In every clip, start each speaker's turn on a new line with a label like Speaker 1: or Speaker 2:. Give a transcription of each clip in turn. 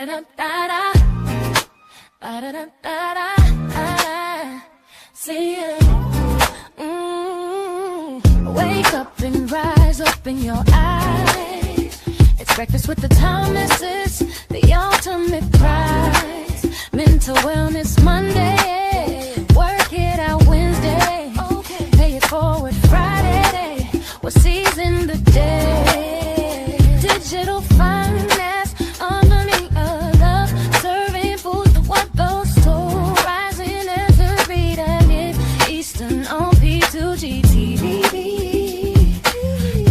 Speaker 1: Ba-da-da-da-da. Ba-da-da-da-da. See you. Wake up and rise, open your eyes. It's breakfast with the Thomases, the ultimate prize. Mental Wellness Monday, work it out Wednesday, pay it forward Friday, we're seizing the day. Digital finance, unlearning a love, serving food for what those two, rising as a read and it, Eastern on P2G TV.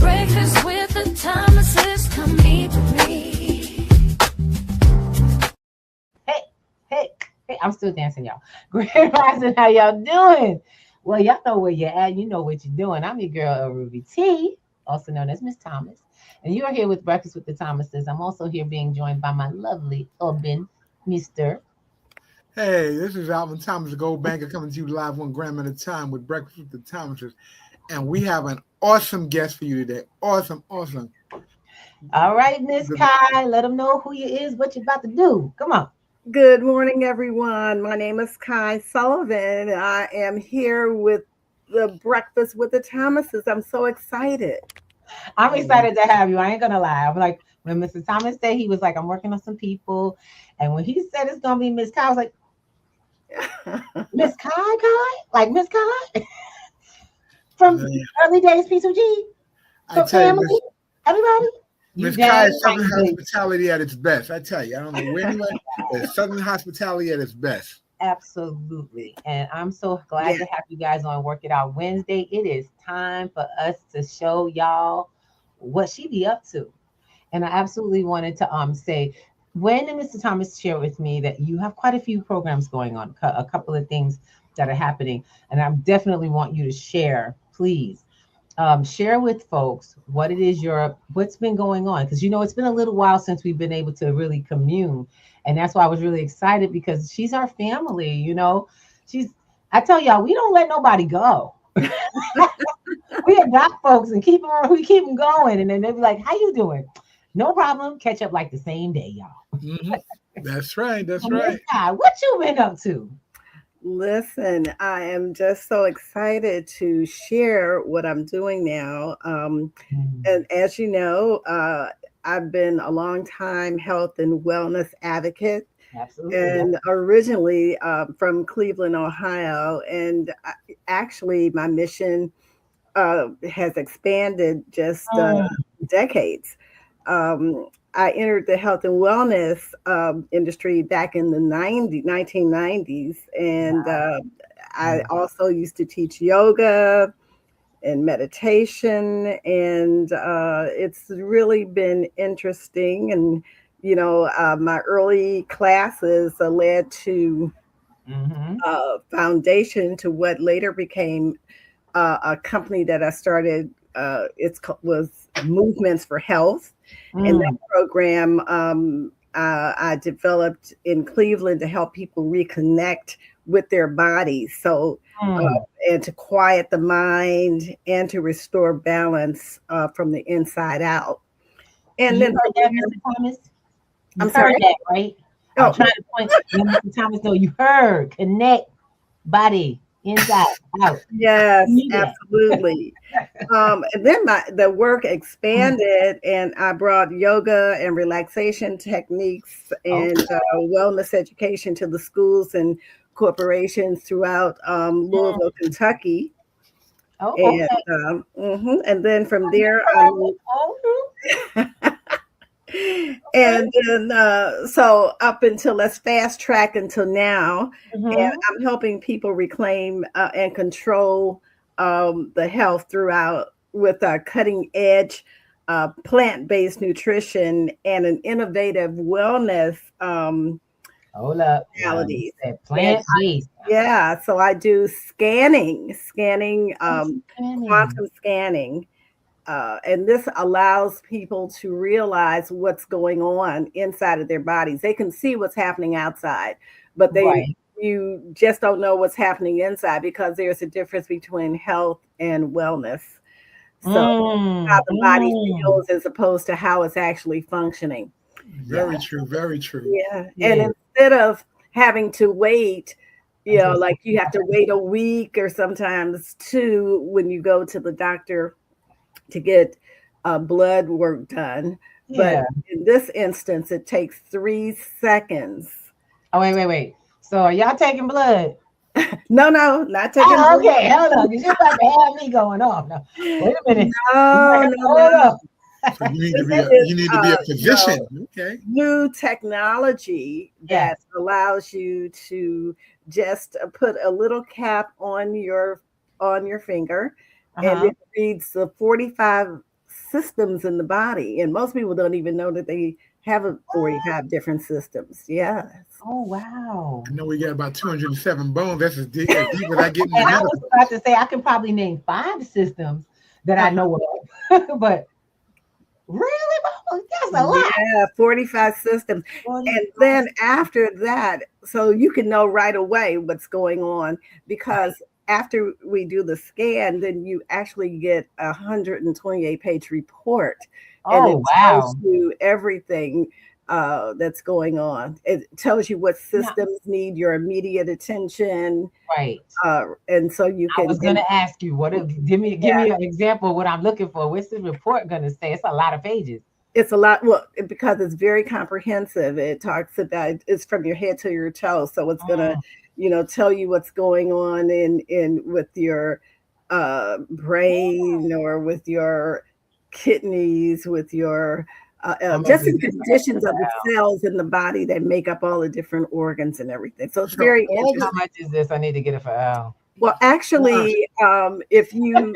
Speaker 1: Breakfast with the Thomases, come eat with me.
Speaker 2: Hey, I'm still dancing, y'all. Grand Rising, how y'all doing? Well, y'all know where you're at. You know what you're doing. I'm your girl, Ruby T, also known as Miss Thomas. And you are here with Breakfast with the Thomases. I'm also here being joined by my lovely husband, Mr.
Speaker 3: Hey, this is Alvin Thomas, the Gold Banker, coming to you live 1 gram at a time with Breakfast with the Thomases. And we have an awesome guest for you today. Awesome.
Speaker 2: All right, Miss Kai, let them know who you is, what you about to do. Come on.
Speaker 4: Good morning, everyone. My name is Kai Sullivan. I am here with the Breakfast with the Thomases. I'm so excited.
Speaker 2: I'm excited to have you. I ain't gonna lie. I'm like, when Mr. Thomas said, he was like, I'm working on some people. And when he said it's gonna be Miss Kai, I was like, Miss Kai? Like Miss Kai? From early days, P2G? From family? Everybody?
Speaker 3: Miss Kai is Southern hospitality at its best. I tell you, I don't know where you went, but Southern hospitality at its best.
Speaker 2: Absolutely. And I'm so glad to have you guys on Work It Out Wednesday. It is time for us to show y'all what she be up to. And I absolutely wanted to say, when Mr. Thomas shared with me that you have quite a few programs going on, a couple of things that are happening, and I definitely want you to share, please. Share with folks what it is what's been going on, because it's been a little while since we've been able to really commune, and that's why I was really excited, because she's our family. I tell y'all, we don't let nobody go. We adopt folks and we keep them going, and then they'll be like, "How you doing?" No problem. Catch up like the same day, y'all.
Speaker 3: Mm-hmm. That's right.
Speaker 2: What you been up to?
Speaker 4: Listen, I am just so excited to share what I'm doing now. And as you know, I've been a long time health and wellness advocate.
Speaker 2: Absolutely.
Speaker 4: And originally from Cleveland, Ohio. And actually, my mission has expanded just decades. I entered the health and wellness industry back in the 1990s. And I also used to teach yoga and meditation. And it's really been interesting. And, my early classes led to foundation to what later became a company that I started. Was Movements for Health. And that program I developed in Cleveland to help people reconnect with their bodies. So, and to quiet the mind and to restore balance from the inside out. And then,
Speaker 2: Mr. Thomas,
Speaker 4: I'm sorry,
Speaker 2: that, right? I'm trying to point Mr. Thomas, no, you heard connect body inside out.
Speaker 4: Yes, absolutely. And then the work expanded, and I brought yoga and relaxation techniques and wellness education to the schools and corporations throughout Louisville, Kentucky. And then from there, and then so up until, let's fast track until now, and I'm helping people reclaim and control the health throughout with cutting edge plant-based nutrition and an innovative wellness modalities.
Speaker 2: Plant-based.
Speaker 4: Yeah, so I do scanning, quantum scanning. And this allows people to realize what's going on inside of their bodies. They can see what's happening outside, but you just don't know what's happening inside, because there's a difference between health and wellness. So how the body feels as opposed to how it's actually functioning.
Speaker 3: Very true. Very true.
Speaker 4: Yeah. And instead of having to wait, like you have to wait a week or sometimes 2 when you go to the doctor to get blood work done. But in this instance, it takes 3 seconds.
Speaker 2: Oh, wait. So are y'all taking blood?
Speaker 4: No, not taking blood.
Speaker 2: Okay, hold on. Because you're about to have me going off. No, wait a minute.
Speaker 4: No.
Speaker 3: So you need to be a physician. Okay.
Speaker 4: New technology that allows you to just put a little cap on your finger, and it reads the 45 systems in the body. And most people don't even know that they have 45 different systems. Yeah.
Speaker 2: Oh, wow.
Speaker 3: I know we got about 207 bones. That's as deep as I get in the
Speaker 2: And I was about to say, I can probably name 5 systems that I know of. But really? That's a lot.
Speaker 4: Yeah, 45 systems. 45. And then after that, so you can know right away what's going on, because after we do the scan, then you actually get a 128-page report. And it tells you everything that's going on. It tells you what systems need your immediate attention.
Speaker 2: Right.
Speaker 4: And so you can.
Speaker 2: I was going to ask you, give me an example of what I'm looking for. What's the report going to say? It's a lot of pages.
Speaker 4: It's a lot. Well, because it's very comprehensive. It talks about it's from your head to your toe. So it's going to, tell you what's going on in with your brain or with your kidneys, with your just in conditions of the cells in the body that make up all the different organs and everything. So it's very interesting.
Speaker 2: How much is this? I need to get it for Al.
Speaker 4: Well, actually, if you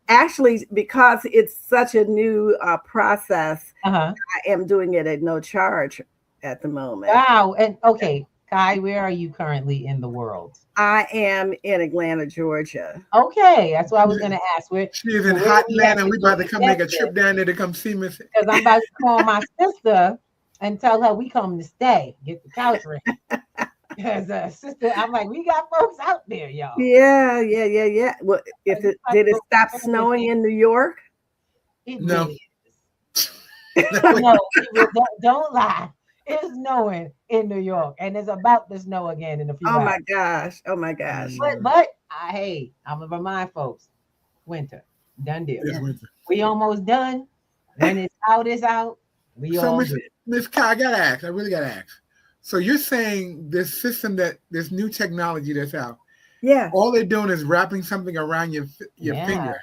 Speaker 4: actually, because it's such a new process, I am doing it at no charge at the moment.
Speaker 2: Wow. And okay, Kai, where are you currently in the world?
Speaker 4: I am in Atlanta, Georgia.
Speaker 2: Okay, that's what I was going to ask.
Speaker 3: She is in hot Atlanta, and we about to come make a trip down there to come see Miss.
Speaker 2: Because I'm about to call my sister and tell her we come to stay, get the couch ready. Because sister, I'm like, we got folks out there, y'all.
Speaker 4: Yeah. Well, did it stop snowing in New York?
Speaker 3: No.
Speaker 2: No, don't lie. It's snowing in New York, and it's about to snow again in a few hours.
Speaker 4: Oh my gosh.
Speaker 2: But hey, I'm gonna remind folks, winter, done deal.
Speaker 3: Winter.
Speaker 2: We almost done. When it's out, it's out.
Speaker 3: Miss Kai, I really gotta ask. So you're saying this system, this new technology that's out, all they're doing is wrapping something around your finger.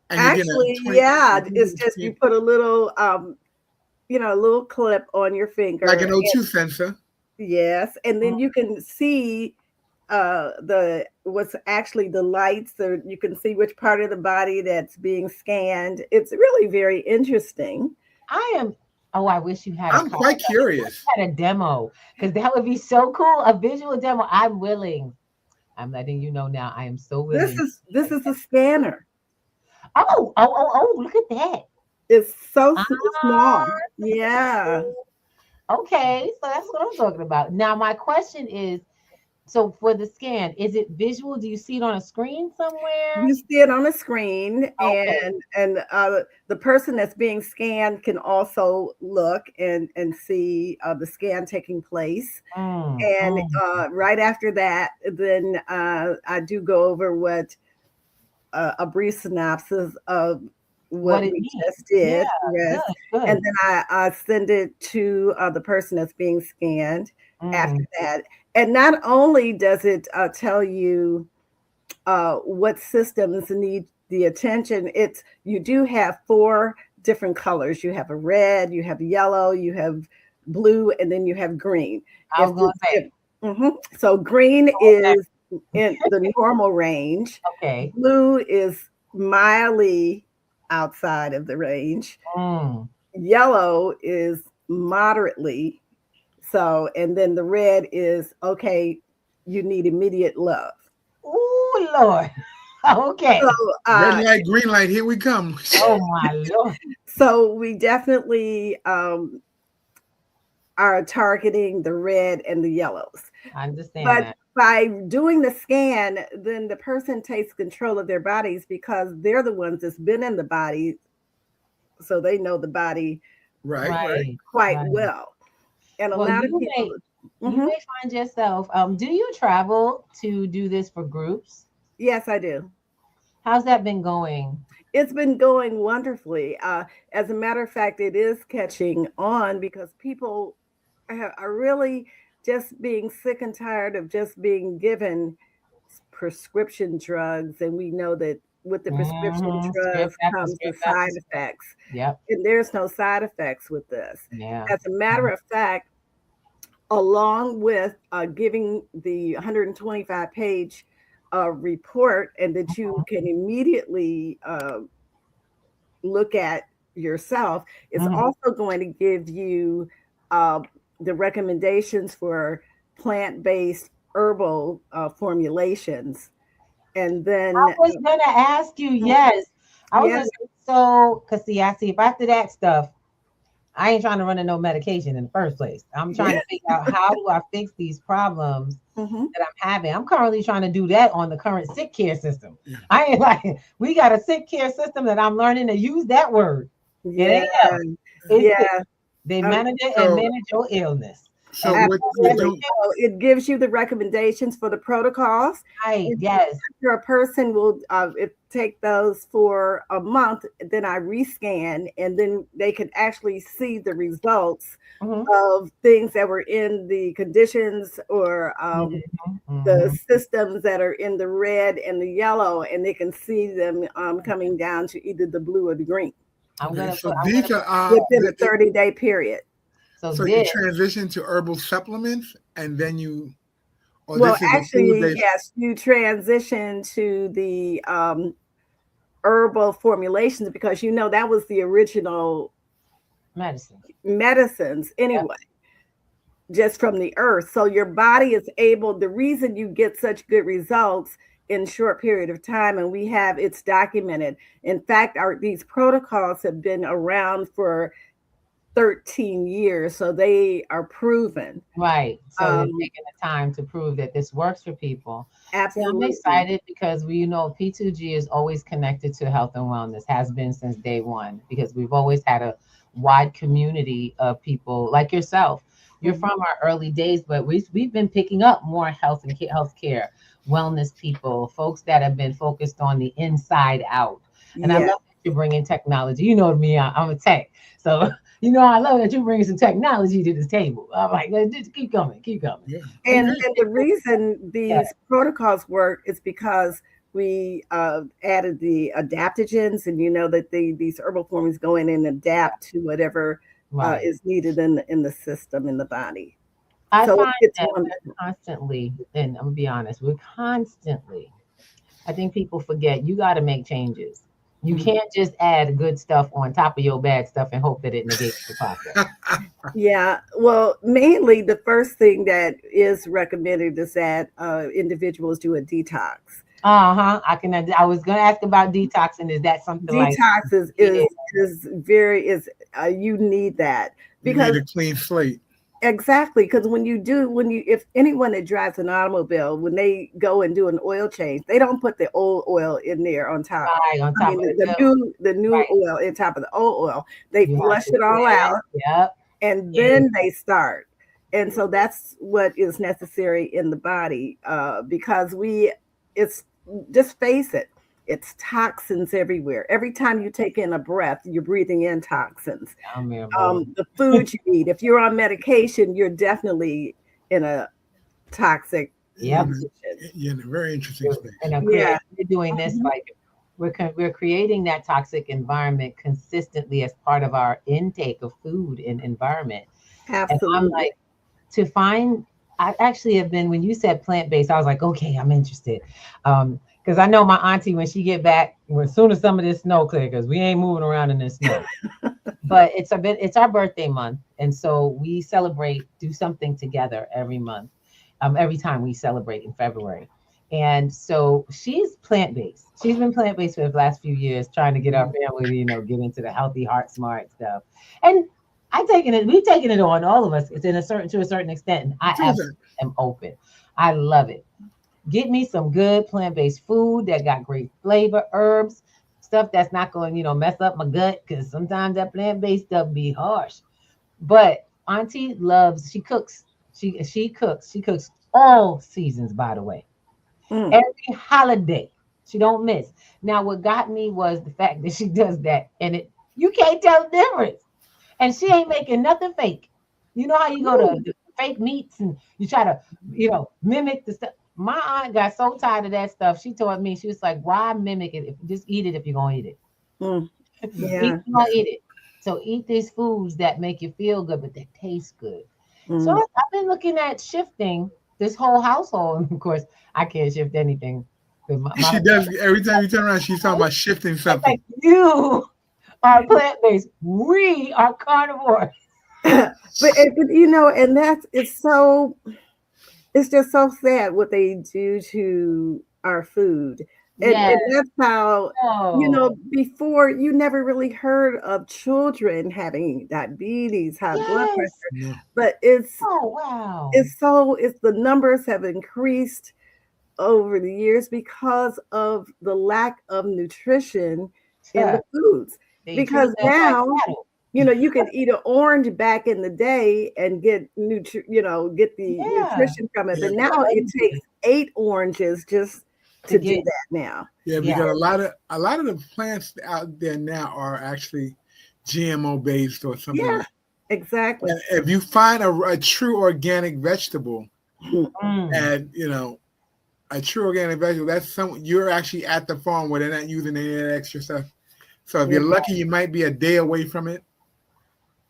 Speaker 3: And
Speaker 4: actually, it's just you put a little a little clip on your finger,
Speaker 3: like an O2 sensor.
Speaker 4: Yes, and then you can see what's actually the lights, or you can see which part of the body that's being scanned. It's really very interesting.
Speaker 2: I wish you had.
Speaker 3: I'm quite curious.
Speaker 2: Had a demo, because that would be so cool. A visual demo. I'm willing. I'm letting you know now. I am so willing.
Speaker 4: This is a scanner.
Speaker 2: Oh! Look at that.
Speaker 4: It's so small. Yeah.
Speaker 2: Okay, so that's what I'm talking about. Now, my question is, so for the scan, is it visual? Do you see it on a screen somewhere?
Speaker 4: You see it on a screen, and the person that's being scanned can also look and see the scan taking place. And right after that, then I do go over what a brief synopsis of what we just did. Good. And then I send it to the person that's being scanned after that. And not only does it tell you what systems need the attention, you do have 4 different colors. You have a red, you have yellow, you have blue, and then you have green.
Speaker 2: I was going to say.
Speaker 4: So green is in the normal range.
Speaker 2: Okay.
Speaker 4: Blue is mildly outside of the range. Yellow is moderately so, and then the red is okay, you need immediate love.
Speaker 2: Oh Lord. Okay.
Speaker 4: So,
Speaker 3: red light, green light, here we come.
Speaker 2: Oh my Lord.
Speaker 4: So we definitely are targeting the red and the yellows.
Speaker 2: I understand
Speaker 4: but
Speaker 2: that.
Speaker 4: By doing the scan, then the person takes control of their bodies, because they're the ones that's been in the body, so they know the body quite well. And a lot of people.
Speaker 2: You may find yourself. Do you travel to do this for groups?
Speaker 4: Yes, I do.
Speaker 2: How's that been going?
Speaker 4: It's been going wonderfully. As a matter of fact, it is catching on because people are really just being sick and tired of just being given prescription drugs. And we know that with the prescription drugs comes the side effects.
Speaker 2: Yep.
Speaker 4: And there's no side effects with this.
Speaker 2: Yeah.
Speaker 4: As a matter of fact, along with giving the 125-page report, and that you can immediately look at yourself, it's also going to give you the recommendations for plant-based herbal formulations. And then
Speaker 2: I was going to ask you, yes. I was because see, if after that stuff, I ain't trying to run no medication in the first place. I'm trying to figure out how do I fix these problems that I'm having. I'm currently trying to do that on the current sick care system. I ain't like, we got a sick care system that I'm learning to use that word. They manage it and manage your illness.
Speaker 4: So it gives you the recommendations for the protocols.
Speaker 2: Yes.
Speaker 4: After a person will take those for a month, then I rescan, and then they can actually see the results of things that were in the conditions or the systems that are in the red and the yellow, and they can see them coming down to either the blue or the green.
Speaker 2: Within
Speaker 4: a 30-day period.
Speaker 3: So you transition to herbal supplements, and then you.
Speaker 4: Yes, you transition to the herbal formulations because that was the original medicines anyway, just from the earth. So your body is able. The reason you get such good results in a short period of time, and it's documented. In fact, these protocols have been around for 13 years, so they are proven.
Speaker 2: Right. So they're taking the time to prove that this works for people.
Speaker 4: Absolutely.
Speaker 2: So I'm excited because P2G is always connected to health and wellness, has been since day one, because we've always had a wide community of people like yourself. You're from our early days, but we've been picking up more health and healthcare, wellness people, folks that have been focused on the inside out. And I love that you're bringing technology. You know me, I'm a tech. So I love that you're bringing some technology to the table. I'm like, just keep coming.
Speaker 3: Yeah.
Speaker 4: And the reason these protocols work is because we added the adaptogens, and that these herbal forms go in and adapt to whatever is needed in the system, in the body.
Speaker 2: I find that we're constantly, and I'm gonna be honest, I think people forget you got to make changes. You can't just add good stuff on top of your bad stuff and hope that it negates the process.
Speaker 4: Yeah. Well, mainly the first thing that is recommended is that individuals do a detox.
Speaker 2: I was going to ask about detox, and is that something like
Speaker 4: detox is you need that because
Speaker 3: you need a clean slate.
Speaker 4: Exactly, because if anyone that drives an automobile, when they go and do an oil change, they don't put the old oil in there on top.
Speaker 2: Right, on top of
Speaker 4: the new oil on top of the old oil. They flush it all out, and then they start. And so that's what is necessary in the body, because just face it. It's toxins everywhere. Every time you take in a breath, you're breathing in toxins. The food you eat. If you're on medication, you're definitely in a toxic position.
Speaker 3: You're in a very interesting space.
Speaker 2: And we're doing this like we're creating that toxic environment consistently as part of our intake of food and environment.
Speaker 4: Absolutely.
Speaker 2: And I'm like, I actually have been, when you said plant-based, I was like, okay, I'm interested. Because I know my auntie, when she get back, as soon as some of this snow clear, because we ain't moving around in this snow. But it's our birthday month. And so we do something together every month, every time we celebrate in February. And so she's plant-based. She's been plant-based for the last few years, trying to get our family to, get into the healthy, heart smart stuff. And we've taken it on, all of us. It's to a certain extent. And I absolutely am open. I love it. Get me some good plant-based food that got great flavor, herbs, stuff that's not going to, mess up my gut, because sometimes that plant-based stuff be harsh. But Auntie loves, she cooks. She cooks all seasons, by the way. Every holiday. She don't miss. Now, what got me was the fact that she does that, and you can't tell the difference. And she ain't making nothing fake. You know how you go to the fake meats and you try to, mimic the stuff. My aunt got so tired of that stuff. She told me, she was like, why mimic it? Just eat it if you're going to eat it.
Speaker 4: Yeah.
Speaker 2: You're going to eat it. So eat these foods that make you feel good, but that taste good. So I've been looking at shifting this whole household. And of course, I can't shift anything.
Speaker 3: She does. Every time you turn around, she's talking about shifting something.
Speaker 2: Like, you are plant-based. We are carnivore.
Speaker 4: but and it's just so sad what they do to our food. And that's how, before you never really heard of children having diabetes, high blood pressure, but it's the numbers have increased over the years because of the lack of nutrition in the foods. Because now, you could eat an orange back in the day and get get the nutrition from it. But now it takes 8 oranges just to do that now.
Speaker 3: Yeah, because a lot of the plants out there now are actually GMO based or something.
Speaker 4: Yeah, exactly.
Speaker 3: And if you find a true organic vegetable, and a true organic vegetable, that's you're actually at the farm where they're not using any of that extra stuff. So if you're lucky, you might be a day away from it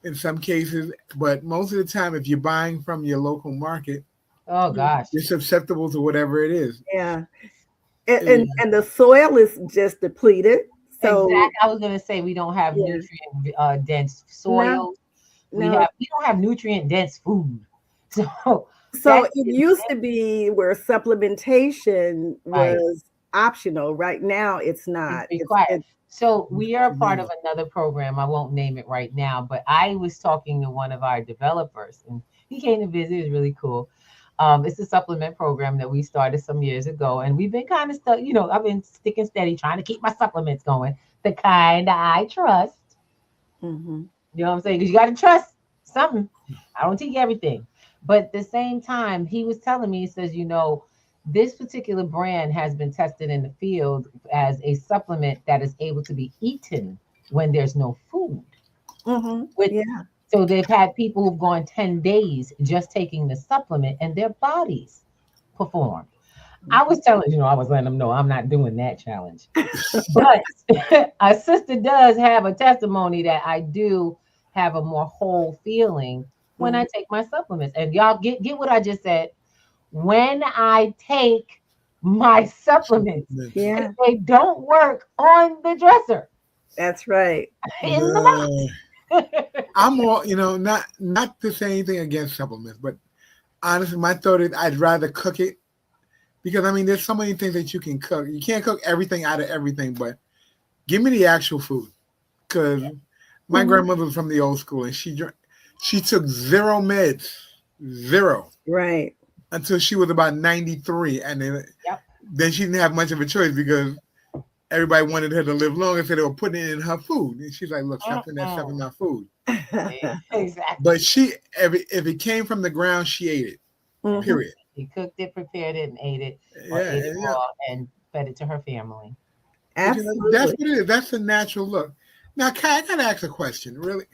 Speaker 3: in some cases, but most of the time, if you're buying from your local market,
Speaker 2: oh gosh,
Speaker 3: you're susceptible to whatever it is.
Speaker 4: Yeah. And the soil is just depleted. So
Speaker 2: exactly. I was gonna say we don't have nutrient dense soil. We don't have nutrient dense food. So
Speaker 4: it used to be where supplementation was optional. Right now, it's not.
Speaker 2: It's required. So we are a part of another program. I won't name it right now, but I was talking to one of our developers, and he came to visit. It was really cool. It's a supplement program that we started some years ago, and we've been kind of stuck. I've been sticking steady, trying to keep my supplements going, the kind I trust. You know what I'm saying? Because you got to trust something. I don't teach everything, but at the same time, he was telling me, he says, this particular brand has been tested in the field as a supplement that is able to be eaten when there's no food. So they've had people who've gone 10 days just taking the supplement and their bodies perform. I was telling, I was letting them know I'm not doing that challenge. But a sister does have a testimony that I do have a more whole feeling when I take my supplements. And y'all get what I just said. When I take my supplements, they don't work on the dresser.
Speaker 4: That's right.
Speaker 2: In the mouth.
Speaker 3: I'm all, not to say anything against supplements, but honestly, my thought is I'd rather cook it because there's so many things that you can cook. You can't cook everything out of everything, but give me the actual food. Because my grandmother was from the old school, and she took 0 meds, 0.
Speaker 4: Right.
Speaker 3: Until she was about 93, and then she didn't have much of a choice because everybody wanted her to live longer, so they were putting it in her food. And she's like, "Look, something that's in my food."
Speaker 2: Exactly.
Speaker 3: But if it came from the ground, she ate it. Period.
Speaker 2: She cooked it, prepared it, and ate it, ate it raw, and fed it to her family.
Speaker 4: Absolutely.
Speaker 3: That's what it is. That's the natural look. Now, Kai, I gotta ask a question. Really,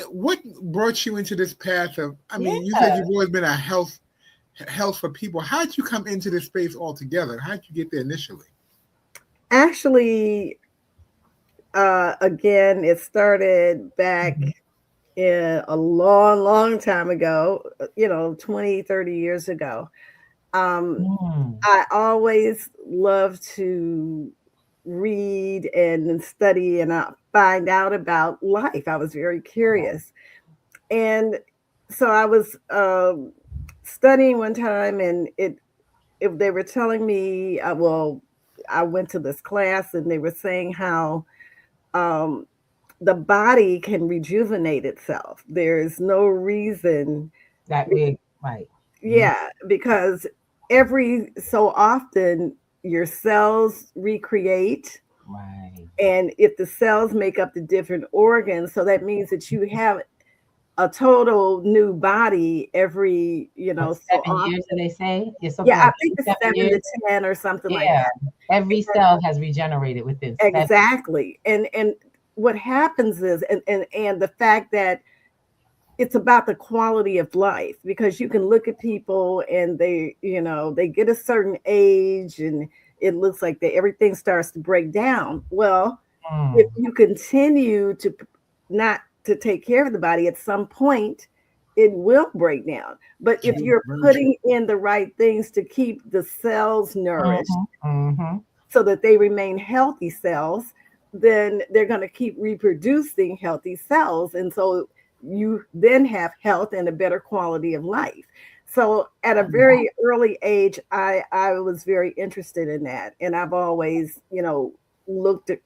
Speaker 3: what brought you into this path of? You said you've always been a health for people. How did you come into this space altogether? How did you get there initially?
Speaker 4: Actually, again, it started back in a long time ago, 20, 30 years ago. I always loved to read and study and find out about life. I was very curious. And so I was studying one time, and if they were telling me, I went to this class and they were saying how the body can rejuvenate itself. There's no reason
Speaker 2: that we right.
Speaker 4: Yeah, because every so often your cells recreate
Speaker 2: Right.
Speaker 4: And if the cells make up the different organs, so that means that you have a total new body every, so
Speaker 2: 7 years, do they say? It's something
Speaker 4: yeah, I
Speaker 2: like
Speaker 4: think it's 7
Speaker 2: years.
Speaker 4: to 10 or something like
Speaker 2: Yeah.
Speaker 4: that.
Speaker 2: Every cell has regenerated within 7 years.
Speaker 4: Exactly. And what happens is, and the fact that it's about the quality of life, because you can look at people and they get a certain age and it looks like everything starts to break down. Well, if you continue to not to take care of the body, at some point it will break down. But if you're putting in the right things to keep the cells nourished so that they remain healthy cells, then they're going to keep reproducing healthy cells. And so you then have health and a better quality of life. So at a very early age, I was very interested in that. And I've always, looked at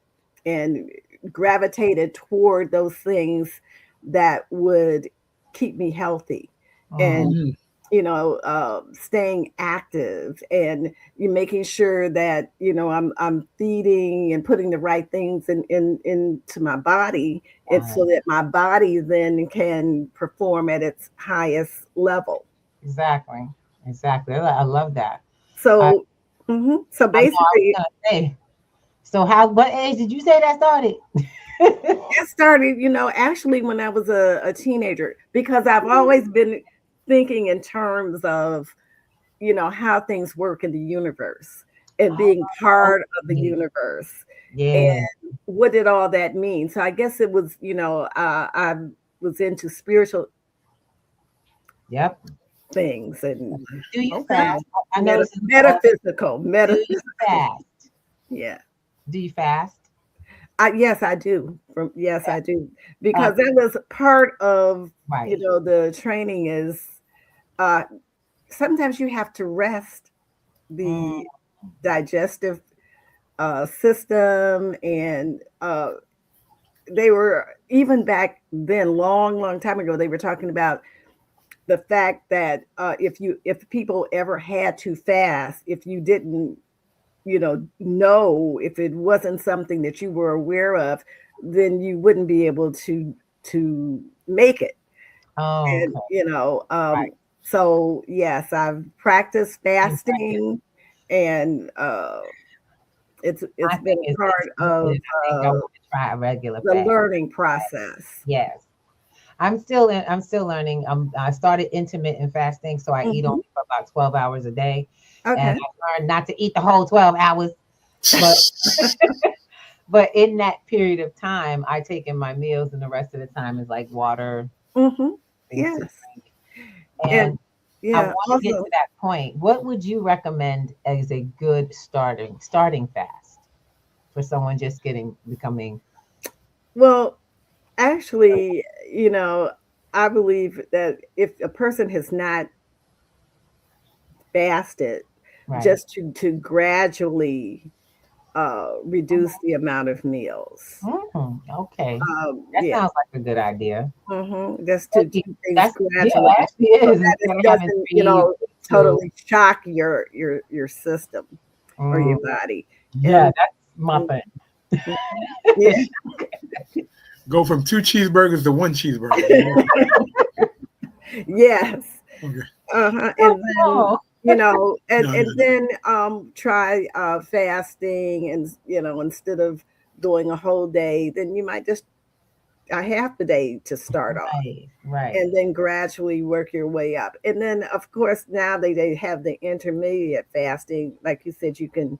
Speaker 4: and gravitated toward those things that would keep me healthy. And staying active, and you making sure that I'm feeding and putting the right things into my body, and so that my body then can perform at its highest level.
Speaker 2: Exactly. I love that.
Speaker 4: So, so basically,
Speaker 2: so what age did you say that started?
Speaker 4: It started, actually when I was a teenager, because I've always been thinking in terms of, how things work in the universe and being part of the universe.
Speaker 2: Yeah.
Speaker 4: And what did all that mean? So I guess it was, I was into spiritual things. And
Speaker 2: do you fast? I
Speaker 4: know metaphysical.
Speaker 2: Do you fast?
Speaker 4: Yeah.
Speaker 2: Do you fast?
Speaker 4: Yes, I do. I do, because that was part of the training. Is sometimes you have to rest the digestive system, and they were, even back then, long time ago, they were talking about the fact that if people ever had to fast, if you didn't know, if it wasn't something that you were aware of, then you wouldn't be able to make it. And so yes, I've practiced fasting, and it's been a part of
Speaker 2: try a regular
Speaker 4: the
Speaker 2: fast.
Speaker 4: learning process.
Speaker 2: Yes. I'm still learning. I started intermittent fasting, so I eat only for about 12 hours a day.
Speaker 4: Okay.
Speaker 2: And I learned not to eat the whole 12 hours. But in that period of time, I take in my meals, and the rest of the time is like water.
Speaker 4: Yes.
Speaker 2: And I want to get to that point. What would you recommend as a good starting fast for someone just becoming?
Speaker 4: Well, actually, I believe that if a person has not fasted, just to gradually reduce the amount of meals.
Speaker 2: Okay. That sounds like a good idea.
Speaker 4: Just to do things gradually. It doesn't, totally shock your system or your body.
Speaker 2: Yeah, that's my thing.
Speaker 3: Go from 2 cheeseburgers to 1 cheeseburger.
Speaker 4: Yes. Okay. And then, and then try fasting, and instead of doing a whole day, then you might just a half a day to start off,
Speaker 2: right,
Speaker 4: and then gradually work your way up. And then, of course, now they have the intermediate fasting, like you said. You can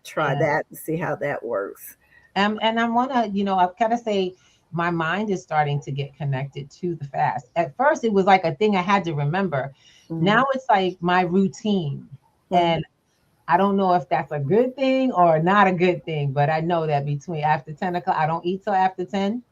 Speaker 4: try that and see how that works.
Speaker 2: And I want to, I kind of say my mind is starting to get connected to the fast. At first, it was like a thing I had to remember. Now it's like my routine. And I don't know if that's a good thing or not a good thing, but I know that between after 10 o'clock, I don't eat till after 10,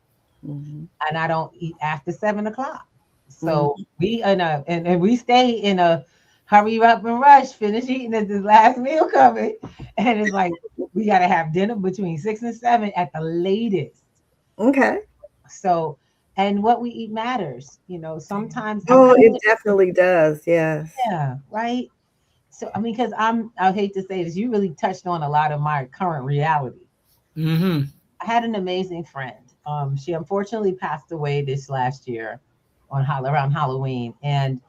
Speaker 2: and I don't eat after 7 o'clock. So we and we stay in a hurry up and rush, finish eating as this last meal coming. And it's like, we got to have dinner between 6 and 7 at the latest.
Speaker 4: Okay.
Speaker 2: So, and what we eat matters, sometimes.
Speaker 4: Oh, it definitely does. Yes.
Speaker 2: Yeah. Right. So, I mean, because I hate to say this, you really touched on a lot of my current reality.
Speaker 3: Mm-hmm.
Speaker 2: I had an amazing friend. She unfortunately passed away this last year on around Halloween, and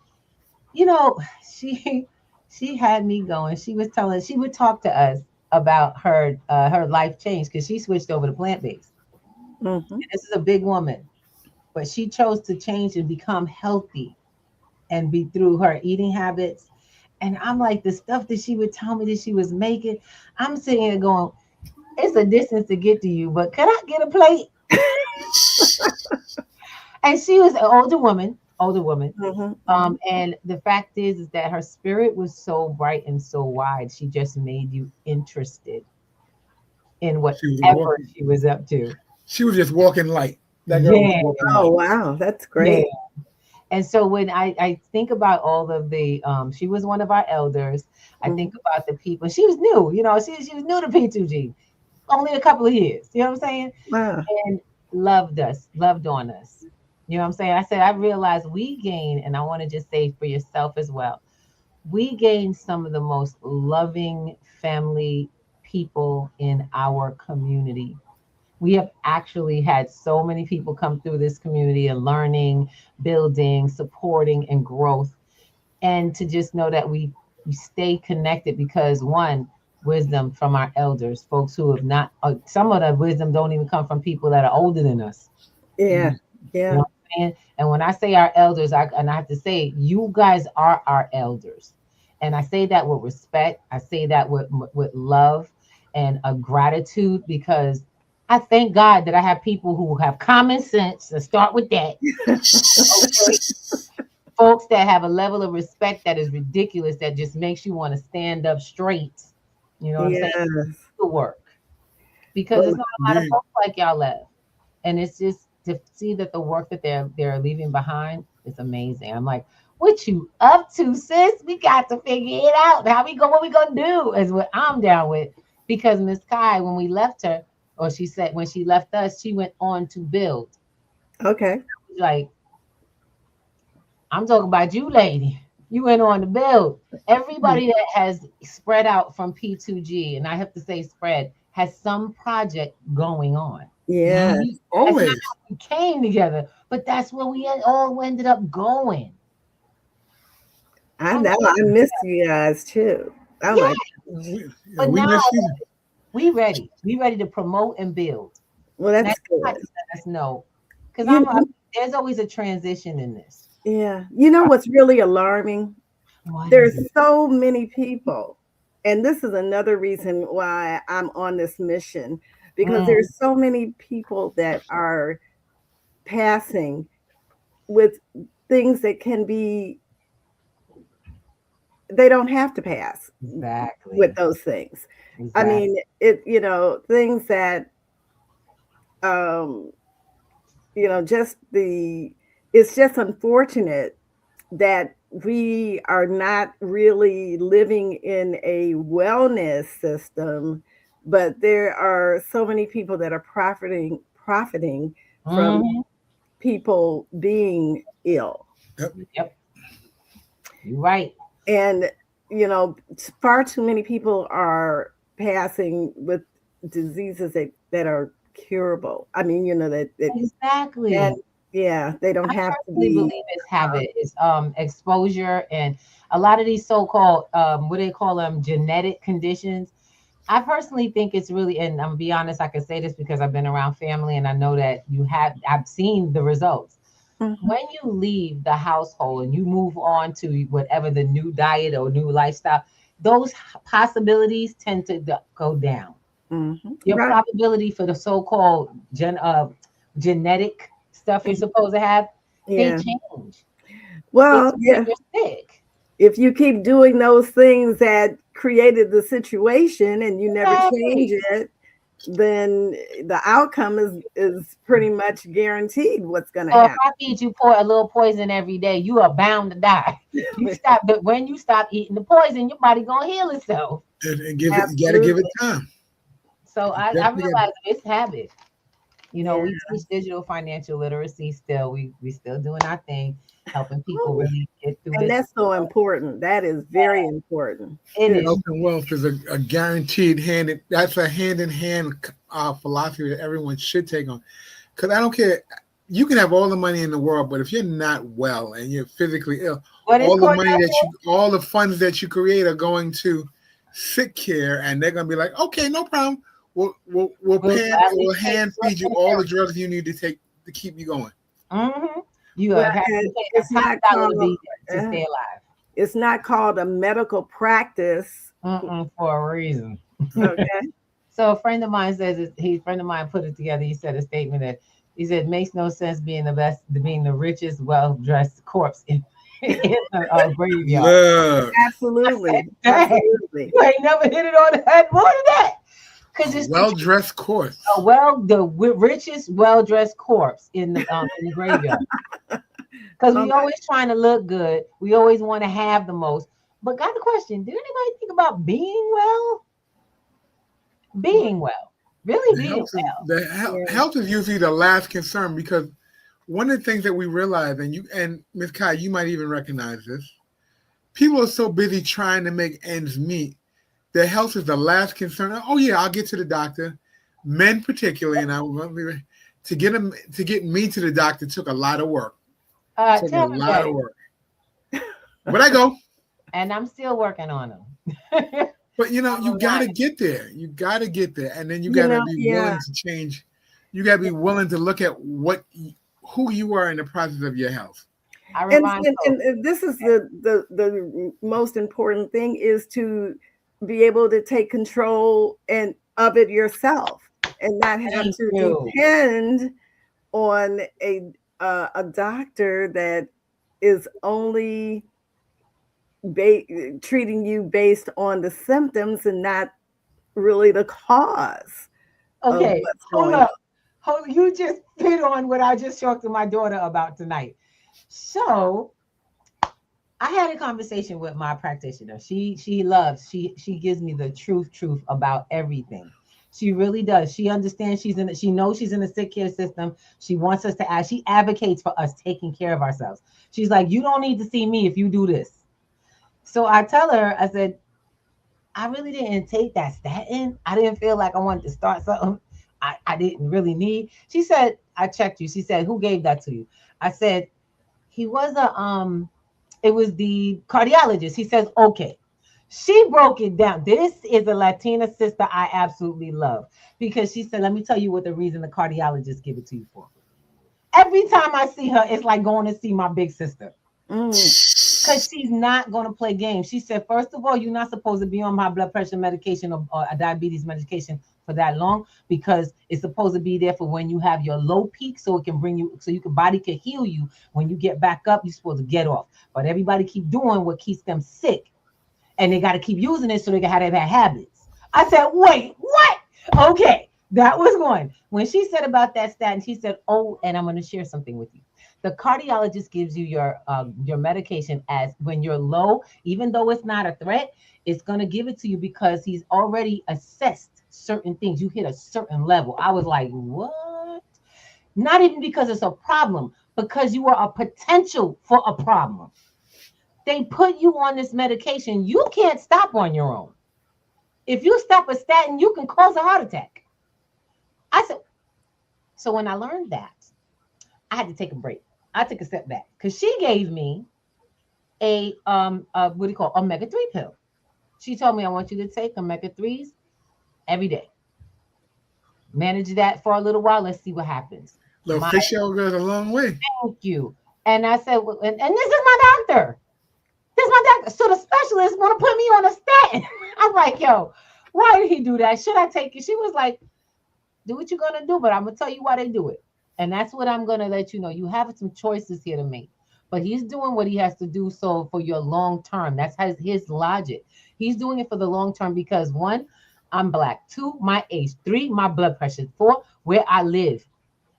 Speaker 2: you know, she she had me going. She would talk to us about her life change because she switched over to plant based.
Speaker 4: Mm-hmm.
Speaker 2: This is a big woman, but she chose to change and become healthy and be through her eating habits. And I'm like, the stuff that she would tell me that she was making, I'm sitting here going, it's a distance to get to you, but can I get a plate? And she was an older woman.
Speaker 4: Mm-hmm.
Speaker 2: And the fact is that her spirit was so bright and so wide, she just made you interested in
Speaker 3: She was
Speaker 2: whatever
Speaker 3: walking.
Speaker 2: she was up to.
Speaker 3: She was just walking light. That girl was
Speaker 2: Yeah,
Speaker 3: walking
Speaker 4: Oh,
Speaker 3: light.
Speaker 4: wow. That's
Speaker 2: yeah.
Speaker 4: great.
Speaker 2: And so when I think about all of the, she was one of our elders. I
Speaker 4: Mm-hmm.
Speaker 2: think about the people. She was new, she was new to P2G, only a couple of years. You know what I'm saying?
Speaker 4: Wow.
Speaker 2: And loved us, loved on us. You know what I'm saying? I said, I realized we gain, and I want to just say for yourself as well, we gained some of the most loving family people in our community. We have actually had so many people come through this community and learning, building, supporting, and growth. And to just know that we stay connected because one, wisdom from our elders, folks who have not, some of the wisdom don't even come from people that are older than us.
Speaker 4: Yeah.
Speaker 2: You
Speaker 4: Yeah.
Speaker 2: know what I'm saying? And when I say our elders, and I have to say, you guys are our elders. And I say that with respect. I say that with love and a gratitude because I thank God that I have people who have common sense. To start with that, okay? Folks that have a level of respect that is ridiculous, that just makes you want to stand up straight. You know what I'm saying?
Speaker 4: Yes.
Speaker 2: To work because
Speaker 4: Well,
Speaker 2: there's not a lot of
Speaker 3: Indeed.
Speaker 2: folks like y'all left, and it's just to see that the work that they're leaving behind is amazing. I'm like, what you up to, sis? We got to figure it out. How we go? What we gonna do? Is what I'm down with. Because Miss Kai, when we left her, or she said when she left us, she went on to build.
Speaker 4: okay.
Speaker 2: Like I'm talking about you, lady. You went on to build. Everybody that has spread out from P2G, and I have to say spread, has some project going on.
Speaker 4: Yeah.
Speaker 3: Mhm.
Speaker 2: That's not
Speaker 3: Always.
Speaker 2: how we came together, but that's where we all ended up going.
Speaker 4: I
Speaker 2: I'm
Speaker 4: know.
Speaker 2: like,
Speaker 4: I miss you guys too. Oh
Speaker 2: yeah,
Speaker 4: my.
Speaker 3: Yeah,
Speaker 2: but
Speaker 3: we
Speaker 2: now
Speaker 3: miss you.
Speaker 2: we ready. We ready to promote and build.
Speaker 4: Well,
Speaker 2: Now
Speaker 4: that's
Speaker 2: you have
Speaker 4: good.
Speaker 2: to let us know, because
Speaker 4: You
Speaker 2: there's always a transition in this.
Speaker 4: Yeah. You know what's really alarming?
Speaker 2: What is it?
Speaker 4: There's so many people, and this is another reason why I'm on this mission because
Speaker 2: Mm,
Speaker 4: there's so many people that are passing with things that can be they don't have to pass with
Speaker 2: exactly.
Speaker 4: those things. I
Speaker 2: Exactly.
Speaker 4: mean, things that um just the it's just unfortunate that we are not really living in a wellness system, but there are so many people that are profiting from
Speaker 2: Hmm.
Speaker 4: people being ill.
Speaker 3: Yep.
Speaker 2: Yep. You're right.
Speaker 4: And far too many people are passing with diseases that are curable. I mean, that and
Speaker 2: Exactly.
Speaker 4: yeah, they don't
Speaker 2: I
Speaker 4: have to
Speaker 2: personally
Speaker 4: be.
Speaker 2: believe it's habit, it's exposure, and a lot of these so-called what do they call them, genetic conditions. I personally think it's really, and I'm gonna be honest, I can say this because I've been around family and I know that I've seen the results.
Speaker 4: Mhm.
Speaker 2: When you leave the household and you move on to whatever the new diet or new lifestyle, those possibilities tend to go down.
Speaker 4: Mhm.
Speaker 2: Your
Speaker 4: Right.
Speaker 2: probability for the so-called genetic stuff you're supposed to have, they
Speaker 4: Yeah.
Speaker 2: change.
Speaker 4: Well,
Speaker 2: It's when
Speaker 4: yeah.
Speaker 2: you're sick.
Speaker 4: If you keep doing those things that created the situation and you never change
Speaker 2: Exactly.
Speaker 4: it, then the outcome is pretty much guaranteed what's going to
Speaker 2: So if
Speaker 4: happen.
Speaker 2: I feed you a little poison every day, you are bound to die. You stop, but when you stop eating the poison, your body gonna heal itself.
Speaker 3: And you got to give it
Speaker 4: Absolutely.
Speaker 3: time.
Speaker 2: So
Speaker 3: You
Speaker 2: I
Speaker 3: definitely got.
Speaker 2: realize it's habit. You know, we teach digital financial literacy still. We still doing our thing, helping people really get through
Speaker 4: and
Speaker 2: this.
Speaker 4: that's so important. That is very important.
Speaker 2: It is.
Speaker 3: Health and wealth is a guaranteed that's a hand-in-hand philosophy that everyone should take on. Because I don't care. You can have all the money in the world, but if you're not well and you're physically ill, all the funds that you create are going to sick care, and they're going to be like, okay, no problem. We'll hand feed you all the drugs you need to take to keep you going.
Speaker 2: Mm-hmm. You have to pay a top dollar to stay alive.
Speaker 4: It's not called a medical practice
Speaker 2: for a reason.
Speaker 4: Okay.
Speaker 2: So a friend of mine put it together. He said a statement that he said makes no sense being the richest, well-dressed corpse in a graveyard.
Speaker 4: Absolutely.
Speaker 2: Absolutely. You ain't never hit it on the head more than that. Because it's
Speaker 3: well-dressed corpse.
Speaker 2: The richest, well-dressed corpse in the graveyard. Because we always trying to look good. We always want to have the most. But got the question, did anybody think about being well? Being well. Really being well.
Speaker 3: Health is usually the last concern, because one of the things that we realize, and Ms. Kai, you might even recognize this, people are so busy trying to make ends meet. Their health is the last concern. Oh yeah, I'll get to the doctor. Men particularly, and to get me to the doctor took a lot of work. But I go.
Speaker 2: And I'm still working on them.
Speaker 3: But you gotta get there. You gotta get there, and then you gotta be willing to change. You gotta be willing to look at who you are in the process of your health.
Speaker 4: And this is the most important thing, is to be able to take control of it yourself, and not have to depend on a doctor that is only treating you based on the symptoms and not really the cause.
Speaker 2: Okay, hold up. You just hit on what I just talked to my daughter about tonight. So I had a conversation with my practitioner. She gives me the truth about everything. She really does. She understands she knows she's in the sick care system. She wants us to she advocates for us taking care of ourselves. She's like, you don't need to see me if you do this. So I tell her, I said, I really didn't take that statin. I didn't feel like I wanted to start something I didn't really need. She said, I checked you. She said, who gave that to you? I said, it was the cardiologist. He says, okay. She broke it down. This is a Latina sister I absolutely love, because she said, let me tell you what the reason the cardiologist give it to you for. Every time I see her, it's like going to see my big sister. Because she's not going to play games. She said, first of all, you're not supposed to be on my blood pressure medication or a diabetes medication for that long, because it's supposed to be there for when you have your low peak, so it can bring you, so body can heal you. When you get back up, you're supposed to get off. But everybody keep doing what keeps them sick, and they got to keep using it so they can have their bad habits. I said, wait, what? Okay, that was one. When she said about that statin, she said, oh, and I'm going to share something with you. The cardiologist gives you your medication as when you're low, even though it's not a threat, it's going to give it to you because he's already assessed certain things. You hit a certain level. I was like, what? Not even because it's a problem, because you are a potential for a problem. They put you on this medication. You can't stop on your own. If you stop a statin, you can cause a heart attack. I said, so when I learned that, I had to take a break. I took a step back because she gave me a omega-3 pill. She told me, I want you to take omega-3s every day. Manage that for a little while. Let's see what happens.
Speaker 3: Little fish oil goes a long way.
Speaker 2: Thank you. And I said, well, and this is my doctor. This is my doctor. So the specialist want to put me on a statin. I'm like, yo, why did he do that? Should I take it? She was like, do what you're going to do, but I'm going to tell you why they do it. And that's what I'm going to let you know. You have some choices here to make. But he's doing what he has to do so for your long term. That's his logic. He's doing it for the long term because 1, I'm Black. 2, my age. 3, my blood pressure. 4, where I live.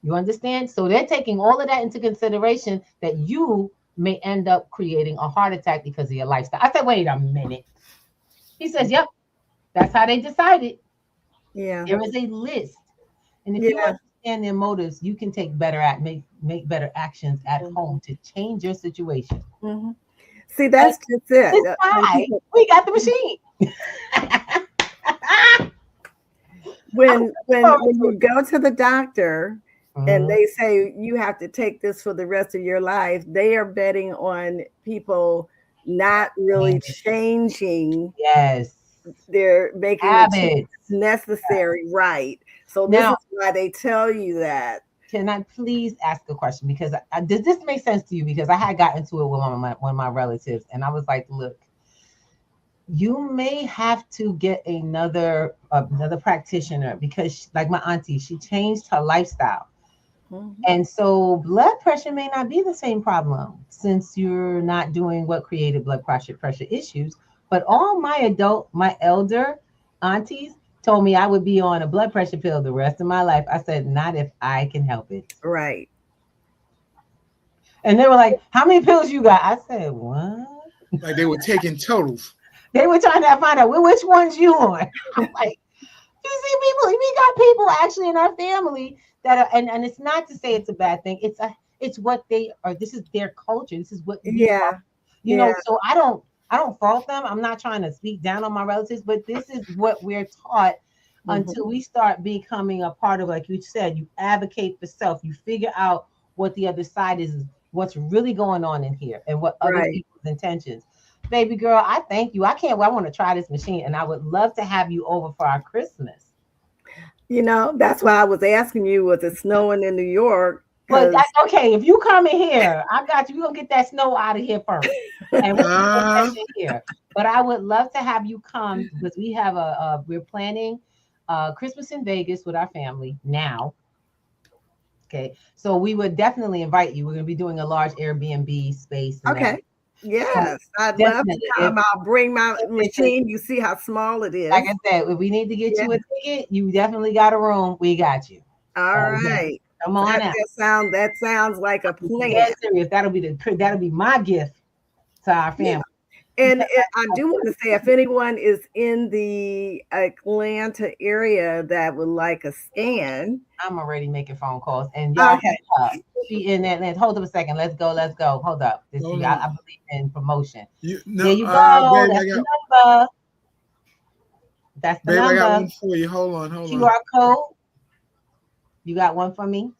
Speaker 2: You understand? So they're taking all of that into consideration that you may end up creating a heart attack because of your lifestyle. I said, wait a minute. He says, yep, that's how they decided.
Speaker 4: Yeah.
Speaker 2: There is a list. And if you understand their motives, you can take make better actions at home to change your situation.
Speaker 4: Mm-hmm. See, that's just it.
Speaker 2: We got the machine.
Speaker 4: when you go to the doctor and they say you have to take this for the rest of your life, they are betting on people not really changing.
Speaker 2: Yes.
Speaker 4: They're making
Speaker 2: habits
Speaker 4: necessary, right? So this is why they tell you that.
Speaker 2: Can I please ask a question? Because does this make sense to you? Because I had gotten into it with one of my relatives, and I was like, look, you may have to get another practitioner, because like my auntie, she changed her lifestyle. And so blood pressure may not be the same problem since you're not doing what created blood pressure issues. But all my elder aunties told me I would be on a blood pressure pill the rest of my life. I said, not if I can help it.
Speaker 4: Right.
Speaker 2: And they were like, how many pills you got? I said, what?
Speaker 3: Like they were taking totals.
Speaker 2: They were trying to find out which ones you on. I'm like, you see people, we got people actually in our family that are, and it's not to say it's a bad thing. It's what they are. This is their culture. This is what you know. So I don't fault them. I'm not trying to speak down on my relatives, but this is what we're taught until we start becoming a part of, like you said, you advocate for self. You figure out what the other side is, what's really going on in here, and what other people's intentions. Baby girl, I thank you. I want to try this machine, and I would love to have you over for our Christmas.
Speaker 4: You know, that's why I was asking you, was it snowing in New York?
Speaker 2: But okay, if you come in here, I got you. We're gonna get that snow out of here first, and we'll get here. But I would love to have you come, because we have we're planning Christmas in Vegas with our family now. Okay, so we would definitely invite you. We're gonna be doing a large Airbnb space.
Speaker 4: Okay. Yes, I'd love to come. I'll bring my machine. You see how small it is.
Speaker 2: Like I said, if we need to get you a ticket, you definitely got a room. We got you.
Speaker 4: All right.
Speaker 2: Come on out.
Speaker 4: That sounds like a plan.
Speaker 2: Yeah, serious. That'll be my gift to our family.
Speaker 4: And I do want to say, if anyone is in the Atlanta area that would like a scan,
Speaker 2: I'm already making phone calls, and y'all she in Atlanta. Hold up a second. Let's go. Hold up. I believe in promotion. There you go. That's the number. That's the number.
Speaker 3: I got one for you. Hold on.
Speaker 2: QR code. You got one for me?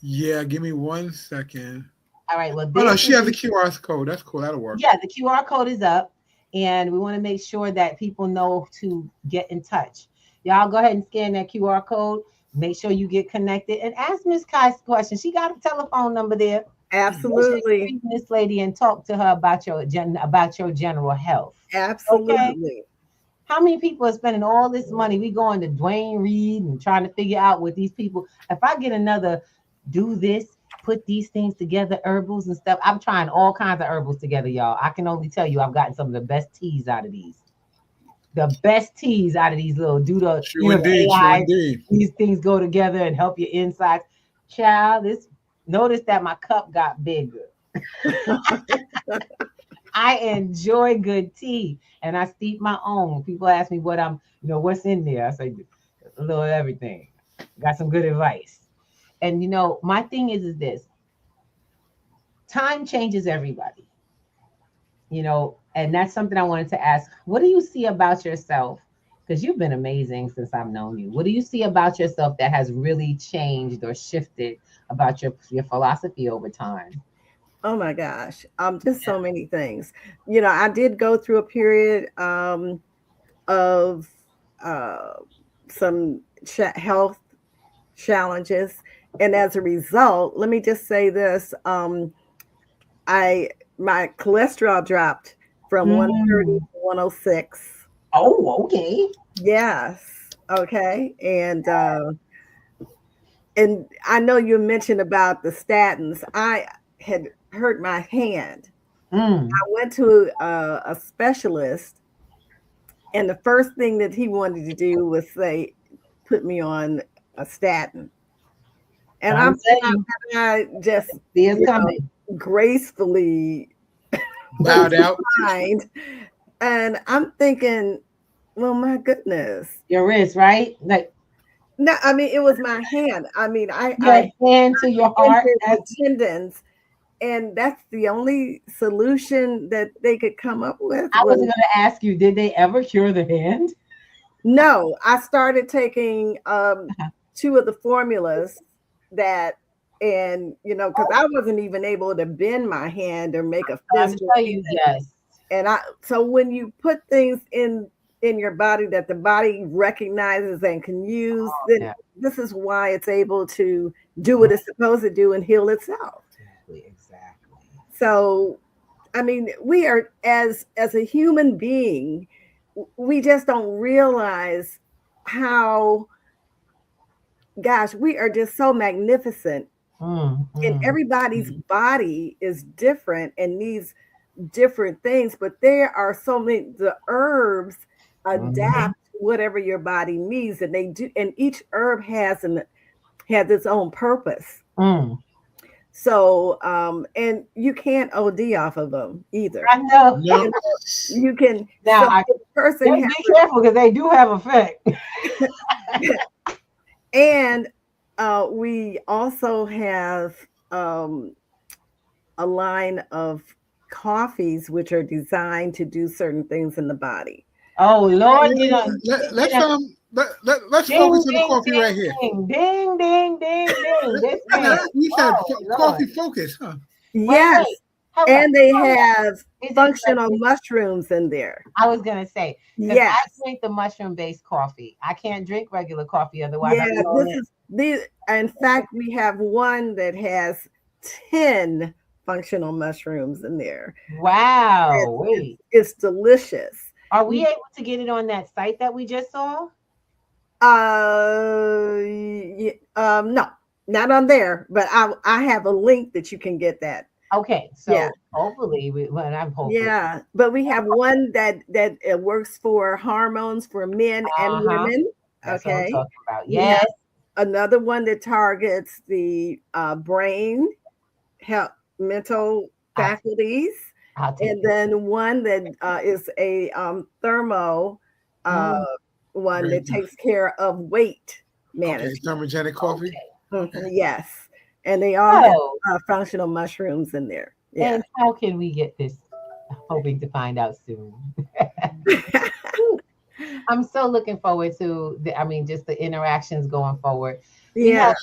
Speaker 3: Yeah, give me 1 second.
Speaker 2: All right. Well,
Speaker 3: no, she has the QR code. That's cool. That'll work.
Speaker 2: Yeah, the QR code is up, and we want to make sure that people know to get in touch. Y'all go ahead and scan that QR code. Make sure you get connected and ask Miss Kai's question. She got a telephone number there.
Speaker 4: Absolutely.
Speaker 2: This lady and talk to her about your general health.
Speaker 4: Absolutely.
Speaker 2: Okay? How many people are spending all this money? We going to Dwayne Reed and trying to figure out what these people. If I get another, do this, put these things together, herbals and stuff. I'm trying all kinds of herbals together, y'all. I can only tell you I've gotten some of the best teas out of these. The best teas out of these little these things go together and help your insides. Child, notice that my cup got bigger. I enjoy good tea, and I steep my own. People ask me what's in there. I say a little of everything. Got some good advice. And my thing is this: time changes everybody. And that's something I wanted to ask. What do you see about yourself? Because you've been amazing since I've known you. What do you see about yourself that has really changed or shifted about your philosophy over time?
Speaker 4: Oh my gosh. Just so many things. I did go through a period of some health challenges. And as a result, let me just say this. My cholesterol dropped from 130 to 106.
Speaker 2: Oh, okay.
Speaker 4: Yes. Okay. And I know you mentioned about the statins. I had hurt my hand. I went to a specialist, and the first thing that he wanted to do was put me on a statin. And I just gracefully
Speaker 3: bowed out.
Speaker 4: And I'm thinking, well, my goodness.
Speaker 2: Your wrist, right? Like,
Speaker 4: No, I mean, it was my hand. I mean,
Speaker 2: I hand to your heart.
Speaker 4: The tendons. And that's the only solution that they could come up with.
Speaker 2: I was going to ask you, did they ever cure the hand?
Speaker 4: No, I started taking 2 of the formulas that, and because I wasn't even able to bend my hand or make a fist.
Speaker 2: Yes.
Speaker 4: And so when you put things in your body that the body recognizes and can use, then this is why it's able to do what it's supposed to do and heal itself.
Speaker 2: Exactly.
Speaker 4: So, I mean, we are as a human being, we just don't realize how, gosh, we are just so magnificent. And everybody's body is different and needs different things, but there are so many, the herbs adapt whatever your body needs, and they do, and each herb has its own purpose. So and you can't OD off of them either.
Speaker 2: I know.
Speaker 4: You can
Speaker 2: now so person be careful because they do have effect.
Speaker 4: And we also have a line of coffees which are designed to do certain things in the body.
Speaker 2: Oh Lord,
Speaker 3: let's focus on the coffee right here.
Speaker 2: Ding, ding, ding, ding.
Speaker 3: You said coffee focus, huh?
Speaker 4: Yes. And they have functional mushrooms in there.
Speaker 2: I was gonna say, yes. I drink the mushroom-based coffee. I can't drink regular coffee otherwise.
Speaker 4: Yeah, in fact, we have one that has 10 functional mushrooms in there.
Speaker 2: Wow,
Speaker 4: it's delicious.
Speaker 2: Are we able to get it on that site that we just saw?
Speaker 4: No, not on there, but I have a link that you can get that.
Speaker 2: Okay, so hopefully, I'm hoping.
Speaker 4: Yeah, but we have one that works for hormones for men and women.
Speaker 2: That's what I'm talking about. Yes.
Speaker 4: Another one that targets the brain, mental faculties, and then one that is a thermo one that takes care of weight management.
Speaker 3: Thermogenic coffee.
Speaker 4: Yes. And they all have functional mushrooms in there. Yeah.
Speaker 2: And how can we get this? Hoping to find out soon. I'm so looking forward to just the interactions going forward.
Speaker 4: Yeah.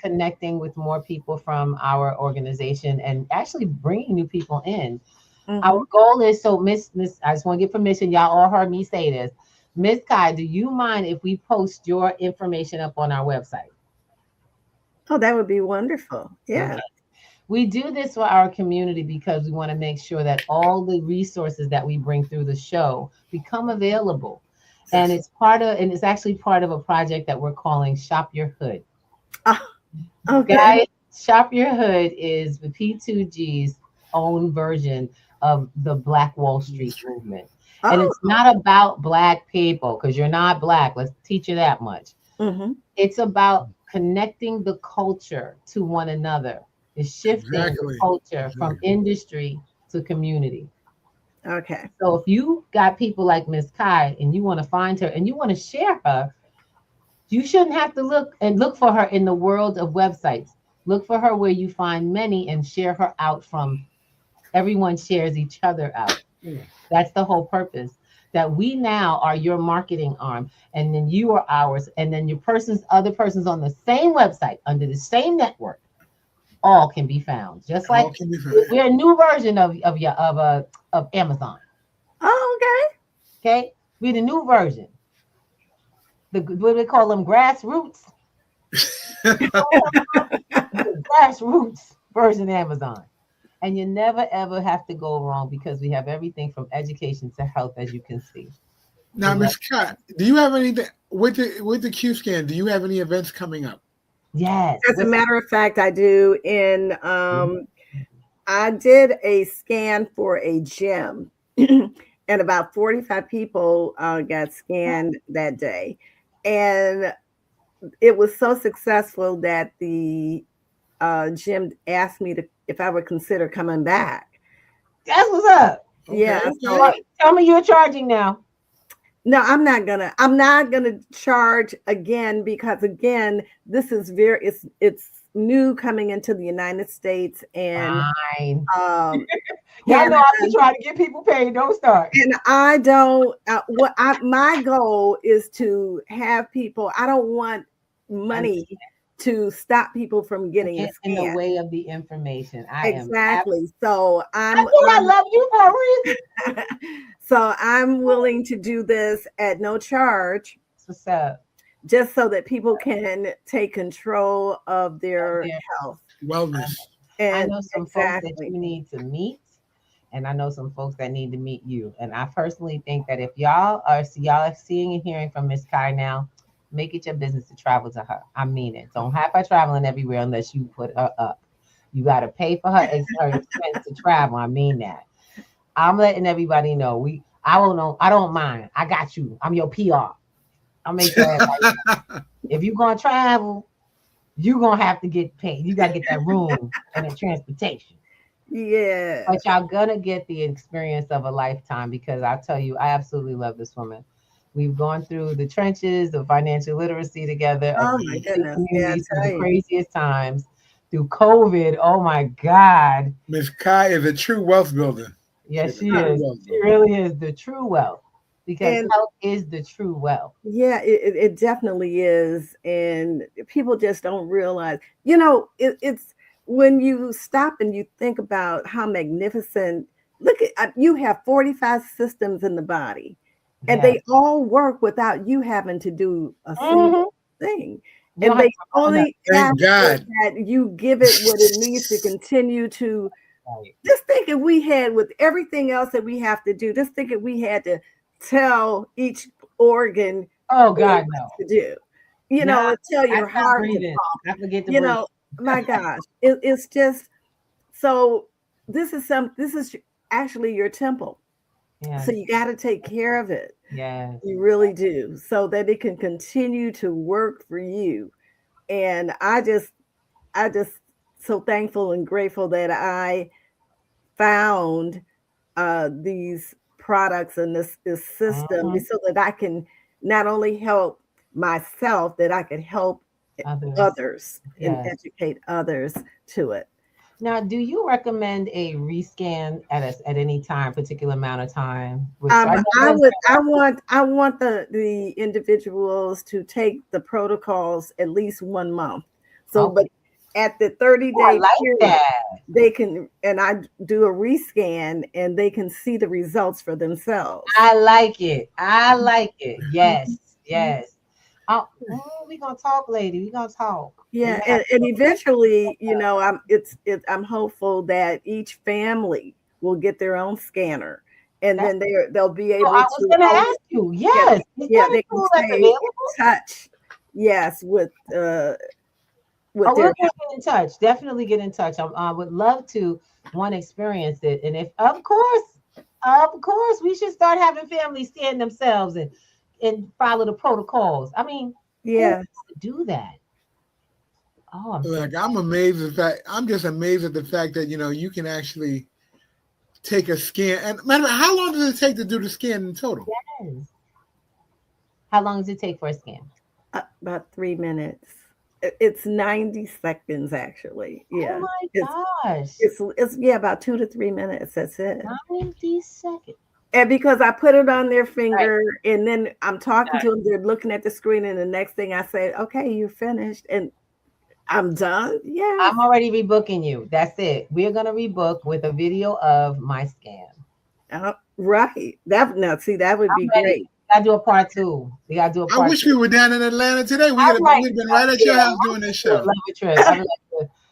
Speaker 2: Connecting with more people from our organization and actually bringing new people in. Our goal is, so Miss, I just want to get permission. Y'all all heard me say this. Miss Kai, do you mind if we post your information up on our website?
Speaker 4: Oh, that would be wonderful. Yeah.
Speaker 2: Okay. We do this for our community because we want to make sure that all the resources that we bring through the show become available. And it's actually part of a project that we're calling Shop Your Hood.
Speaker 4: Okay.
Speaker 2: Guys, Shop Your Hood is the P2G's own version of the Black Wall Street movement. And it's not about Black people, because you're not Black. Let's teach you that much. It's about connecting the culture to one another. It's shifting the culture from industry to community.
Speaker 4: Okay.
Speaker 2: So if you got people like Miss Kai and you want to find her and you want to share her, you shouldn't have to look for her in the world of websites. Look for her where you find many and share her out from. Everyone shares each other out. That's the whole purpose. That we now are your marketing arm, and then you are ours, and then other persons on the same website under the same network, all can be found. Just like we're a new version of Amazon.
Speaker 4: Oh, okay.
Speaker 2: Okay, we're the new version. What do they call them? Grassroots. The grassroots version of Amazon. And you never, ever have to go wrong because we have everything from education to health, as you can see.
Speaker 3: Now, Ms. Kat, do you have anything with the Q scan? Do you have any events coming up?
Speaker 2: Yes.
Speaker 4: As a matter of fact, I do. I did a scan for a gym, and about 45 people got scanned that day. And it was so successful that the gym asked me if I would consider coming back.
Speaker 2: That's what's up.
Speaker 4: Yeah.
Speaker 2: So, tell me you're charging now.
Speaker 4: No, I'm not gonna charge again, because again, this is it's new coming into the United States, and
Speaker 2: Fine.
Speaker 4: um
Speaker 2: Y'all know I be trying to get people paid. Don't start.
Speaker 4: And I don't. My goal is to have people. I don't want money to stop people from getting
Speaker 2: in the way of the information.
Speaker 4: Exactly. So I
Speaker 2: love you for a reason.
Speaker 4: So I'm willing to do this at no charge.
Speaker 2: What's up?
Speaker 4: Just so that people can take control of their health,
Speaker 3: wellness.
Speaker 2: And I know some folks that you need to meet, and I know some folks that need to meet you. And I personally think that if y'all are seeing and hearing from Miss Kai now, make it your business to travel to her. I mean it. Don't have her traveling everywhere unless you put her up. You got to pay for her expense to travel. I mean that. I'm letting everybody know. I don't mind. I got you. I'm your PR. I'll make sure if you're gonna travel, you're gonna have to get paid. You gotta get that room and the transportation.
Speaker 4: Yeah.
Speaker 2: But y'all gonna get the experience of a lifetime, because I tell you, I absolutely love this woman. We've gone through the trenches of financial literacy together.
Speaker 4: Oh my goodness.
Speaker 2: Through the craziest times, through COVID. Oh my God.
Speaker 3: Miss Kai is a true wealth builder.
Speaker 2: Yes, she is. She really is the true wealth, because health is the true wealth.
Speaker 4: Yeah, it definitely is. And people just don't realize, it's when you stop and you think about how magnificent, look at, you have 45 systems in the body, and they all work without you having to do a single thing. And they only ask that you give it what it needs to continue to. Just think if we had, with everything else that we have to do, just think if we had to tell each organ,
Speaker 2: oh God, no,
Speaker 4: to do, tell your heart to pump. I forget to breathe. My gosh, it's just so. This is actually your temple. Yes. So you got to take care of it.
Speaker 2: Yeah,
Speaker 4: you really do, so that it can continue to work for you. And I just so thankful and grateful that I found these products and this system, so that I can not only help myself, that I could help others and educate others to it.
Speaker 2: Now, do you recommend a rescan at any time, particular amount of time?
Speaker 4: I want the individuals to take the protocols at least 1 month. So, but at the 30-day period, they can, and I do a rescan, and they can see the results for themselves.
Speaker 2: I like it. Yes, yes. Oh, we're gonna talk, lady. We're gonna talk.
Speaker 4: Yeah, and eventually, I'm hopeful that each family will get their own scanner, and then they'll be able to.
Speaker 2: I was gonna ask you. Yes.
Speaker 4: Yeah, they can stay in touch. Yes, with
Speaker 2: we'll get in touch. Definitely get in touch. I would love to experience it, and if of course, we should start having families scan themselves and follow the protocols. I mean,
Speaker 4: yeah,
Speaker 2: do that. Oh,
Speaker 3: I'm amazed at that. I'm just amazed at the fact that you can actually take a scan. And matter how long does it take to do the scan in total?
Speaker 2: Yes. How long does it take for a scan?
Speaker 4: About 3 minutes. It's 90 seconds, actually. Yeah.
Speaker 2: Oh my gosh.
Speaker 4: It's about 2 to 3 minutes. That's it.
Speaker 2: 90 seconds.
Speaker 4: And because I put it on their finger, and then I'm talking to them, they're looking at the screen, and the next thing I say, okay, you're finished, and I'm done. Yeah.
Speaker 2: I'm already rebooking you. That's it. We're gonna rebook with a video of my scan.
Speaker 4: Right. That would be great.
Speaker 2: Gotta do a part 2. We gotta do a part
Speaker 3: I wish we were down in Atlanta today. We've been right at your house doing this show.
Speaker 2: Love a trip.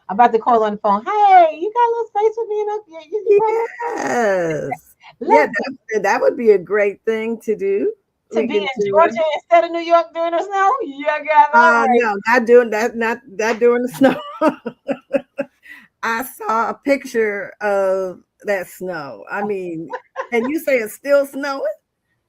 Speaker 2: I'm about to call on the phone. Hey, you got a little space with me?
Speaker 4: Yes. Yeah, that would be a great thing to do.
Speaker 2: To be in Georgia instead of New York during the snow? Yeah, guys.
Speaker 4: No, not doing that. Not during the snow. I saw a picture of that snow. I mean, and you say it's still snowing?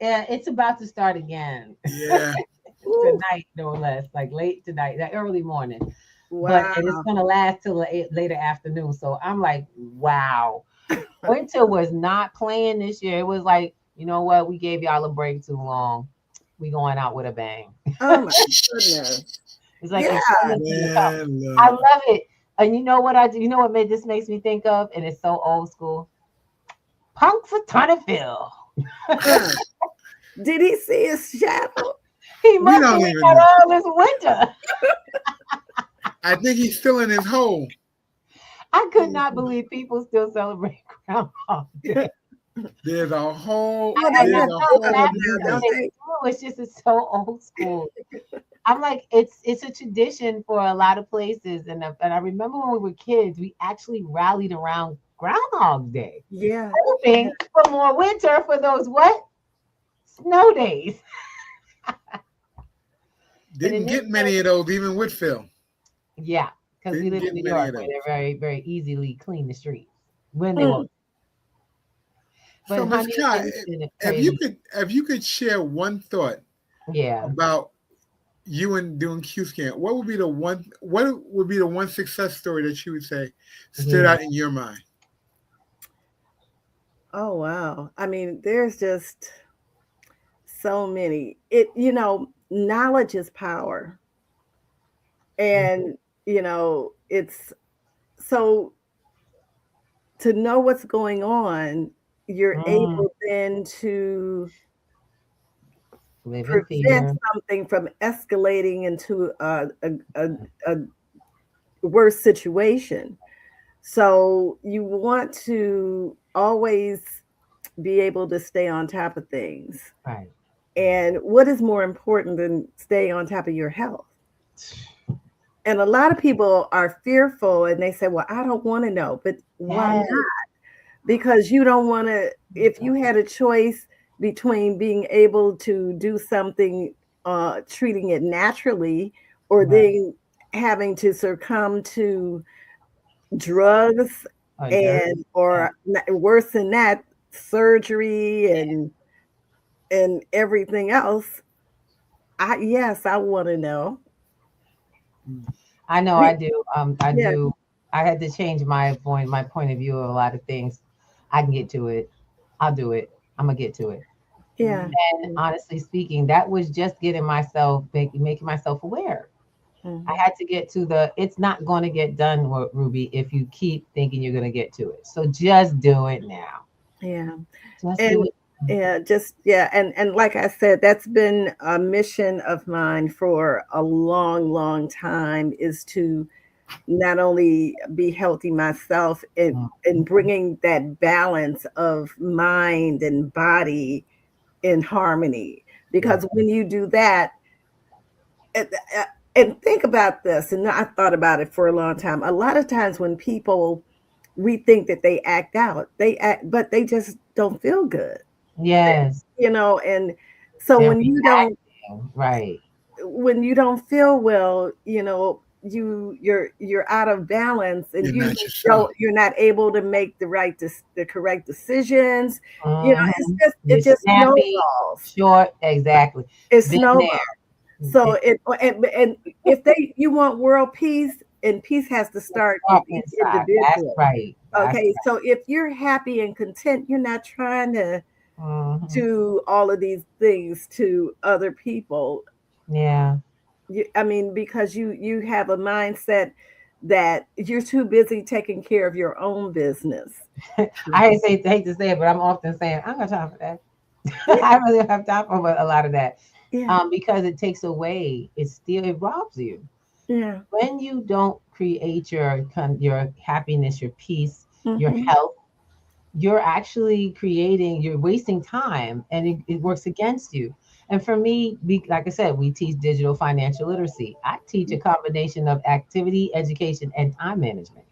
Speaker 2: Yeah, it's about to start again.
Speaker 3: Yeah.
Speaker 2: Tonight, no less, like late tonight, that early morning.
Speaker 4: Wow.
Speaker 2: But it's gonna last till later afternoon. So I'm like, wow. Winter was not playing this year. It was like, you know what? We gave y'all a break too long. We going out with a bang.
Speaker 4: Oh my goodness.
Speaker 2: It's like,
Speaker 4: Yeah.
Speaker 2: I love it. And you know what I do? You know what this makes me think of? And it's so old school. Punk's a ton of Phil.
Speaker 4: Did he see his shadow?
Speaker 2: He must have been out all this winter.
Speaker 3: I think he's still in his hole.
Speaker 2: I could not believe people still celebrate Groundhog Day.
Speaker 3: There's a whole.
Speaker 2: It's just it's so old school. I'm like, it's a tradition for a lot of places, and I remember when we were kids, we actually rallied around Groundhog Day.
Speaker 4: Yeah,
Speaker 2: hoping for more winter for those what snow days.
Speaker 3: Didn't get many of those, even with Phil.
Speaker 2: Yeah, because we live in New York, where they're very, very easily clean the streets when they won't.
Speaker 3: So, Ms. Kai, if you could share one thought, about you and doing Q-Scan, what would be the one success story that you would say stood out in your mind?
Speaker 4: Oh wow! I mean, there's just so many. Knowledge is power, and it's so to know what's going on. You're able then to prevent something from escalating into a worse situation. So you want to always be able to stay on top of things.
Speaker 2: Right.
Speaker 4: And what is more important than staying on top of your health? And a lot of people are fearful and they say, well, I don't want to know. But why not? Because you don't want to, if you had a choice between being able to do something, treating it naturally, or then having to succumb to drugs or worse than that, surgery and everything else. I want to know.
Speaker 2: I know I do. I do. I had to change my point of view of a lot of things. I can get to it. I'll do it. I'm gonna get to it.
Speaker 4: Yeah.
Speaker 2: And honestly speaking, that was just getting myself making myself aware. Mm-hmm. I had to get to it's not going to get done, Ruby, if you keep thinking you're going to get to it. So just do it now.
Speaker 4: Yeah.
Speaker 2: Do it.
Speaker 4: And like I said, that's been a mission of mine for a long, long time, is to not only be healthy myself and bringing that balance of mind and body in harmony. Because when you do that, and think about this, and I thought about it for a long time. A lot of times when we think that they act out, but they just don't feel good.
Speaker 2: Yes.
Speaker 4: And so when you don't, when you don't feel well, you're out of balance, and you're not able to make the correct decisions. It just snowballs.
Speaker 2: Short, exactly.
Speaker 4: It snowballs. So and if you want world peace, and peace has to start with each individual.
Speaker 2: That's right.
Speaker 4: Okay, so if you're happy and content, you're not trying to do all of these things to other people.
Speaker 2: Yeah.
Speaker 4: Because you have a mindset that you're too busy taking care of your own business.
Speaker 2: I hate to say it, but I'm often saying, I don't have time for that. I really don't have time for a lot of that. Yeah. Because it takes away, it robs you.
Speaker 4: Yeah.
Speaker 2: When you don't create your happiness, your peace, your health, you're actually you're wasting time, and it works against you. And for me, like I said, we teach digital financial literacy. I teach a combination of activity, education, and time management,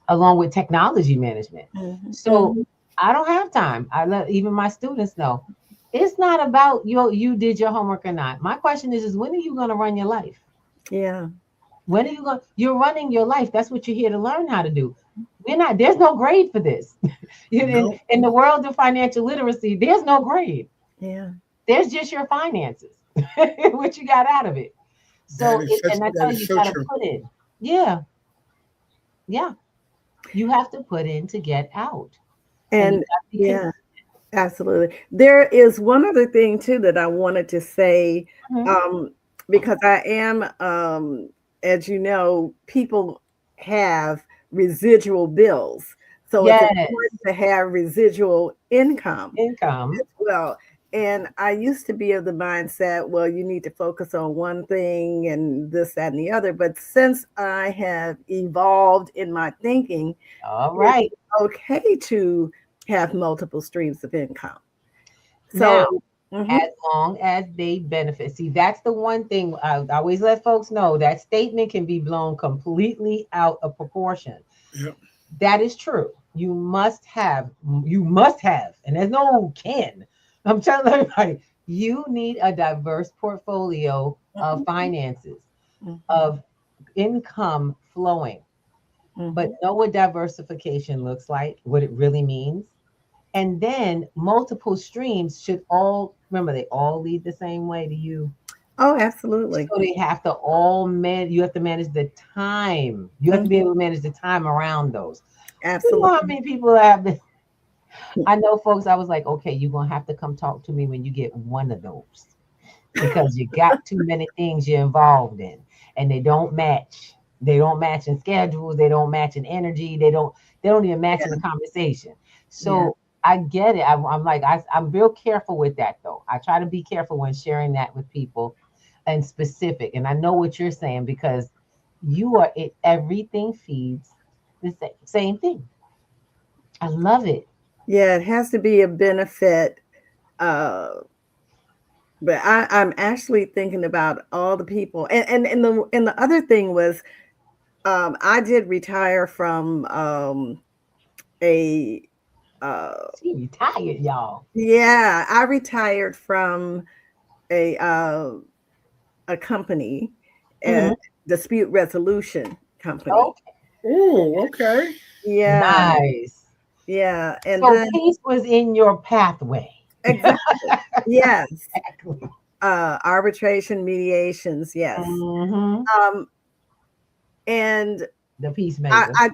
Speaker 2: along with technology management. So I don't have time. I let even my students know. It's not about you did your homework or not. My question is when are you going to run your life?
Speaker 4: Yeah.
Speaker 2: When are you going? You're running your life. That's what you're here to learn how to do. There's no grade for this. In the world of financial literacy, there's no grade.
Speaker 4: Yeah.
Speaker 2: There's just your finances, what you got out of it. So, I tell you, got to put in. Yeah. Yeah. You have to put in to get out.
Speaker 4: And Absolutely. There is one other thing too that I wanted to say, because I am, as you know, people have residual bills. So it's important to have residual income as well. And I used to be of the mindset, well, you need to focus on one thing and this, that, and the other. But since I have evolved in my thinking, it's okay to have multiple streams of income.
Speaker 2: So as long as they benefit. See, that's the one thing I always let folks know, that statement can be blown completely out of proportion.
Speaker 3: Yep.
Speaker 2: That is true. You must have, and there's no can. I'm telling everybody, you need a diverse portfolio of finances, of income flowing. But know what diversification looks like, what it really means. And then multiple streams should all, remember, they all lead the same way to you.
Speaker 4: Oh, absolutely.
Speaker 2: So they have to all you have to manage the time. You have to be able to manage the time around those.
Speaker 4: Absolutely.
Speaker 2: You know how many people have this? I know folks, I was like, okay, you're going to have to come talk to me when you get one of those, because you got too many things you're involved in and they don't match. They don't match in schedules. They don't match in energy. They don't even match in the conversation. So I get it. I'm real careful with that though. I try to be careful when sharing that with people and specific. And I know what you're saying, because everything feeds the same thing. I love it.
Speaker 4: Yeah, it has to be a benefit. But I'm actually thinking about all the people, and the other thing was, I did retire from
Speaker 2: she retired, y'all.
Speaker 4: Yeah, I retired from a company, a dispute resolution company.
Speaker 3: Oh, okay.
Speaker 4: Yeah.
Speaker 2: Nice.
Speaker 4: Yeah. And
Speaker 2: so
Speaker 4: then
Speaker 2: peace was in your pathway.
Speaker 4: Exactly. Yes. Exactly. Arbitration, mediations, yes. And
Speaker 2: the peacemaker.
Speaker 4: I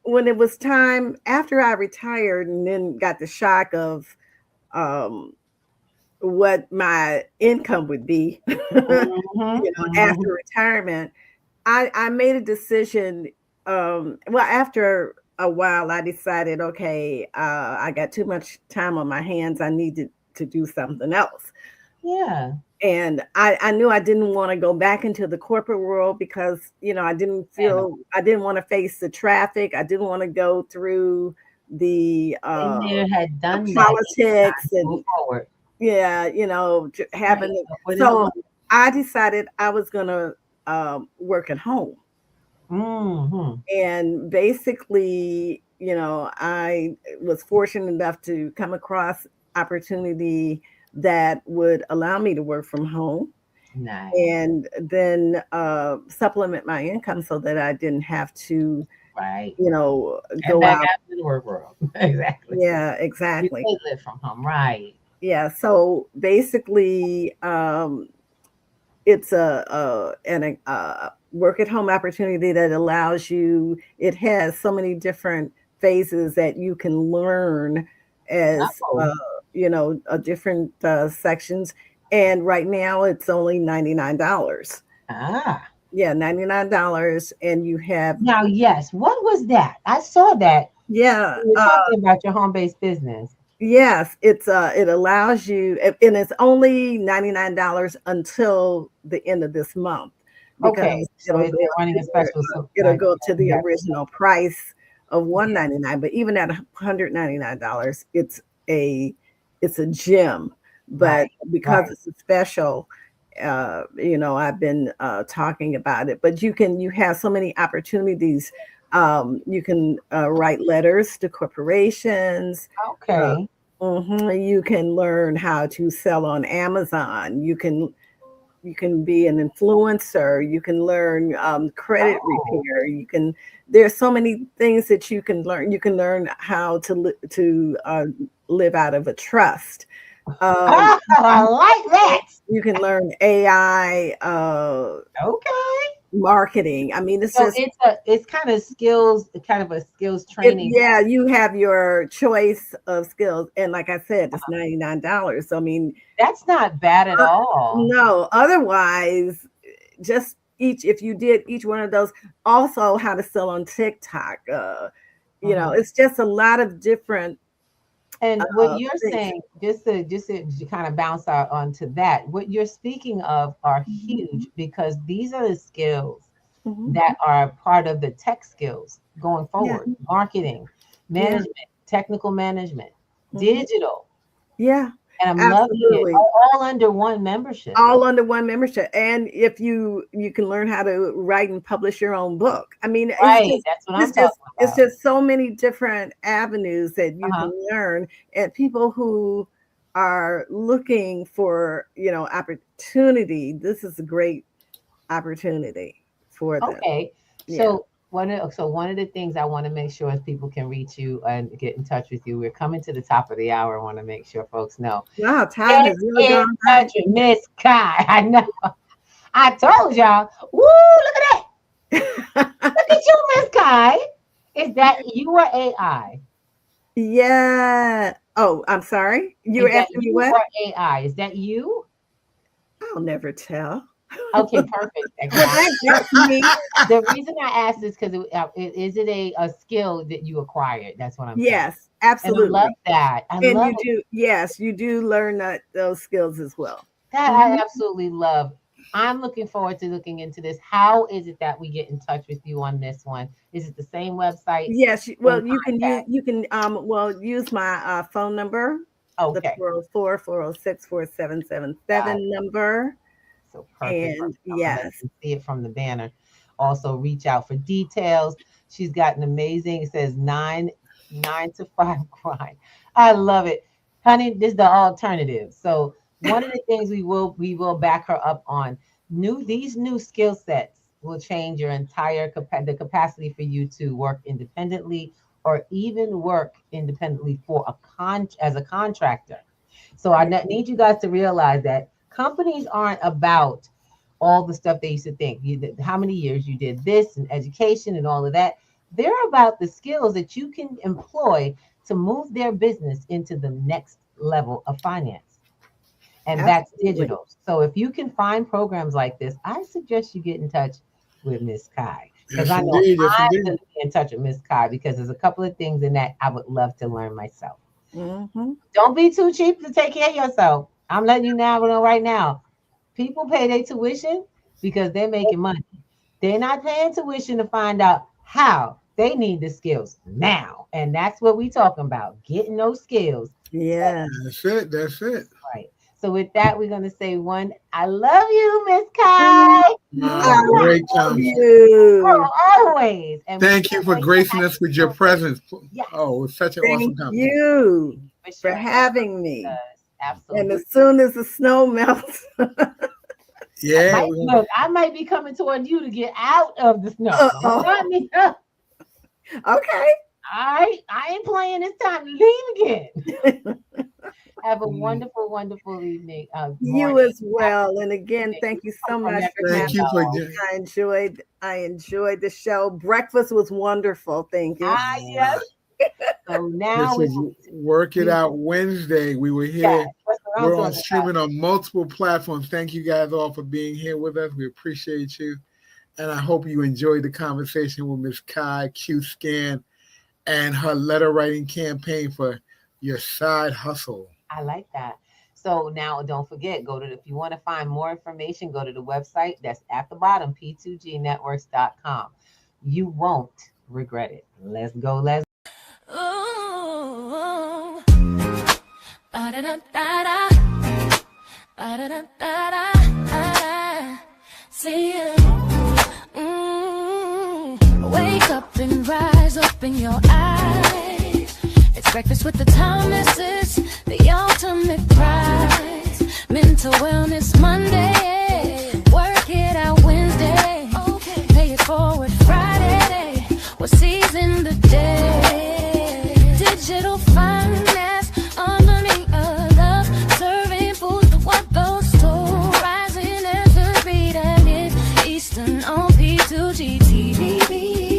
Speaker 4: when it was time after I retired and then got the shock of what my income would be after retirement, I made a decision. After a while, I decided, okay, I got too much time on my hands. I needed to do something else.
Speaker 2: Yeah.
Speaker 4: And I knew I didn't want to go back into the corporate world because, I didn't want to face the traffic. I didn't want to go through the politics and having. So I decided I was going to work at home. And basically, I was fortunate enough to come across opportunity that would allow me to work from home.
Speaker 2: Nice.
Speaker 4: And then supplement my income so that I didn't have to, go out
Speaker 2: into the work world. Exactly.
Speaker 4: Yeah, exactly.
Speaker 2: You live from home, right?
Speaker 4: Yeah. So basically, it's a work at home opportunity that allows you. It has so many different phases that you can learn as different sections. And right now it's only $99. Yeah, $99, and you have
Speaker 2: now. Yes, what was that? I saw that.
Speaker 4: Yeah,
Speaker 2: you were talking about your home-based business.
Speaker 4: Yes, it's it allows you, and it's only $99 until the end of this month.
Speaker 2: Okay, so it's running a special.
Speaker 4: It'll go to the original price of $199, but even at $199, it's a gem. But because it's a special, I've been talking about it. But you have so many opportunities. You can write letters to corporations.
Speaker 2: Okay.
Speaker 4: You can learn how to sell on Amazon. You can be an influencer. You can learn credit repair. There's so many things that you can learn. You can learn how to live out of a trust.
Speaker 2: I like that.
Speaker 4: You can learn AI.
Speaker 2: Okay.
Speaker 4: marketing. I mean,
Speaker 2: it's kind of skills, kind of a skills training.
Speaker 4: You have your choice of skills, and like I said, it's $99. So I mean,
Speaker 2: that's not bad at all.
Speaker 4: No, otherwise, just if you did each one of those, also how to sell on TikTok. You know, it's just a lot of different.
Speaker 2: And what you're saying, just to kind of bounce out onto that, what you're speaking of are huge, because these are the skills that are part of the tech skills going forward. Marketing, management, technical management, digital.
Speaker 4: Yeah.
Speaker 2: And I'm loving it. All under one membership.
Speaker 4: All under one membership. And if you can learn how to write and publish your own book. I mean,
Speaker 2: that's what I'm talking about.
Speaker 4: It's just so many different avenues that you can learn. And people who are looking for, opportunity, this is a great opportunity for them.
Speaker 2: Okay. So one of the things I want to make sure is people can reach you and get in touch with you. We're coming to the top of the hour. I want to make sure folks know.
Speaker 4: Wow, time has really gone by.
Speaker 2: Miss Kai. I know. I told y'all. Woo, look at that. Look at you, Miss Kai. Is that you or AI?
Speaker 4: Yeah. Oh, I'm sorry. You were asking me what?
Speaker 2: Or AI? Is that you?
Speaker 4: I'll never tell.
Speaker 2: Okay, perfect. The reason I asked is because is it a skill that you acquired? That's what I'm saying.
Speaker 4: Yes, absolutely.
Speaker 2: And I love that.
Speaker 4: You do learn those skills as well.
Speaker 2: That I absolutely love. I'm looking forward to looking into this. How is it that we get in touch with you on this one? Is it the same website?
Speaker 4: Yes. Well, you can use my phone number.
Speaker 2: Okay.
Speaker 4: The 404-406-4777 number.
Speaker 2: So perfect.
Speaker 4: And yes,
Speaker 2: see it from the banner. Also, reach out for details. She's got an amazing. It says 9 to 5 grind. I love it, honey. This is the alternative. So one of the things we will back her up on. These new skill sets will change your entire the capacity for you to work independently, or even work independently as a contractor. So I need you guys to realize that companies aren't about all the stuff they used to think. How many years you did this and education and all of that. They're about the skills that you can employ to move their business into the next level of finance. And that's digital. So if you can find programs like this, I suggest you get in touch with Miss Kai. Because I know I'm going to be in touch with Miss Kai, because there's a couple of things in that I would love to learn myself. Don't be too cheap to take care of yourself. I'm letting you know right now. People pay their tuition because they're making money. They're not paying tuition to find out how. They need the skills now. And that's what we're talking about, getting those skills.
Speaker 4: Yeah.
Speaker 3: That's it.
Speaker 2: Right. So with that, we're going to say I love you, Miss Kai.
Speaker 3: Great time.
Speaker 2: Always. And
Speaker 3: thank you for gracing us with your presence. Yes. Oh, it's such an awesome time.
Speaker 4: Thank you for having me.
Speaker 2: Absolutely.
Speaker 4: And as soon as the snow melts.
Speaker 2: I might be coming toward you to get out of the snow.
Speaker 4: Okay.
Speaker 2: I ain't playing this time to leave again. Have a wonderful, wonderful evening.
Speaker 4: You as well. And again, thank you so much for having me. I enjoyed the show. Breakfast was wonderful. Thank you.
Speaker 2: Yes. So now
Speaker 3: this is Work It Out Wednesday. We were here. We're on streaming on multiple platforms. Thank you guys all for being here with us. We appreciate you. And I hope you enjoyed the conversation with Miss Kai Q-Scan and her letter writing campaign for your side hustle.
Speaker 2: I like that. So now don't forget, if you want to find more information, go to the website that's at the bottom, p2gnetworks.com. You won't regret it. Let's go.
Speaker 1: Ooh, see you. Wake up and rise up in your eyes. It's breakfast with the Thomases, the ultimate prize. Mental Wellness Monday, Work It Out Wednesday, pay it forward Friday, we're seizing the day. Digital finance, underneath a love, serving food for what those two rising as the beat and it East Listen on P2GTV.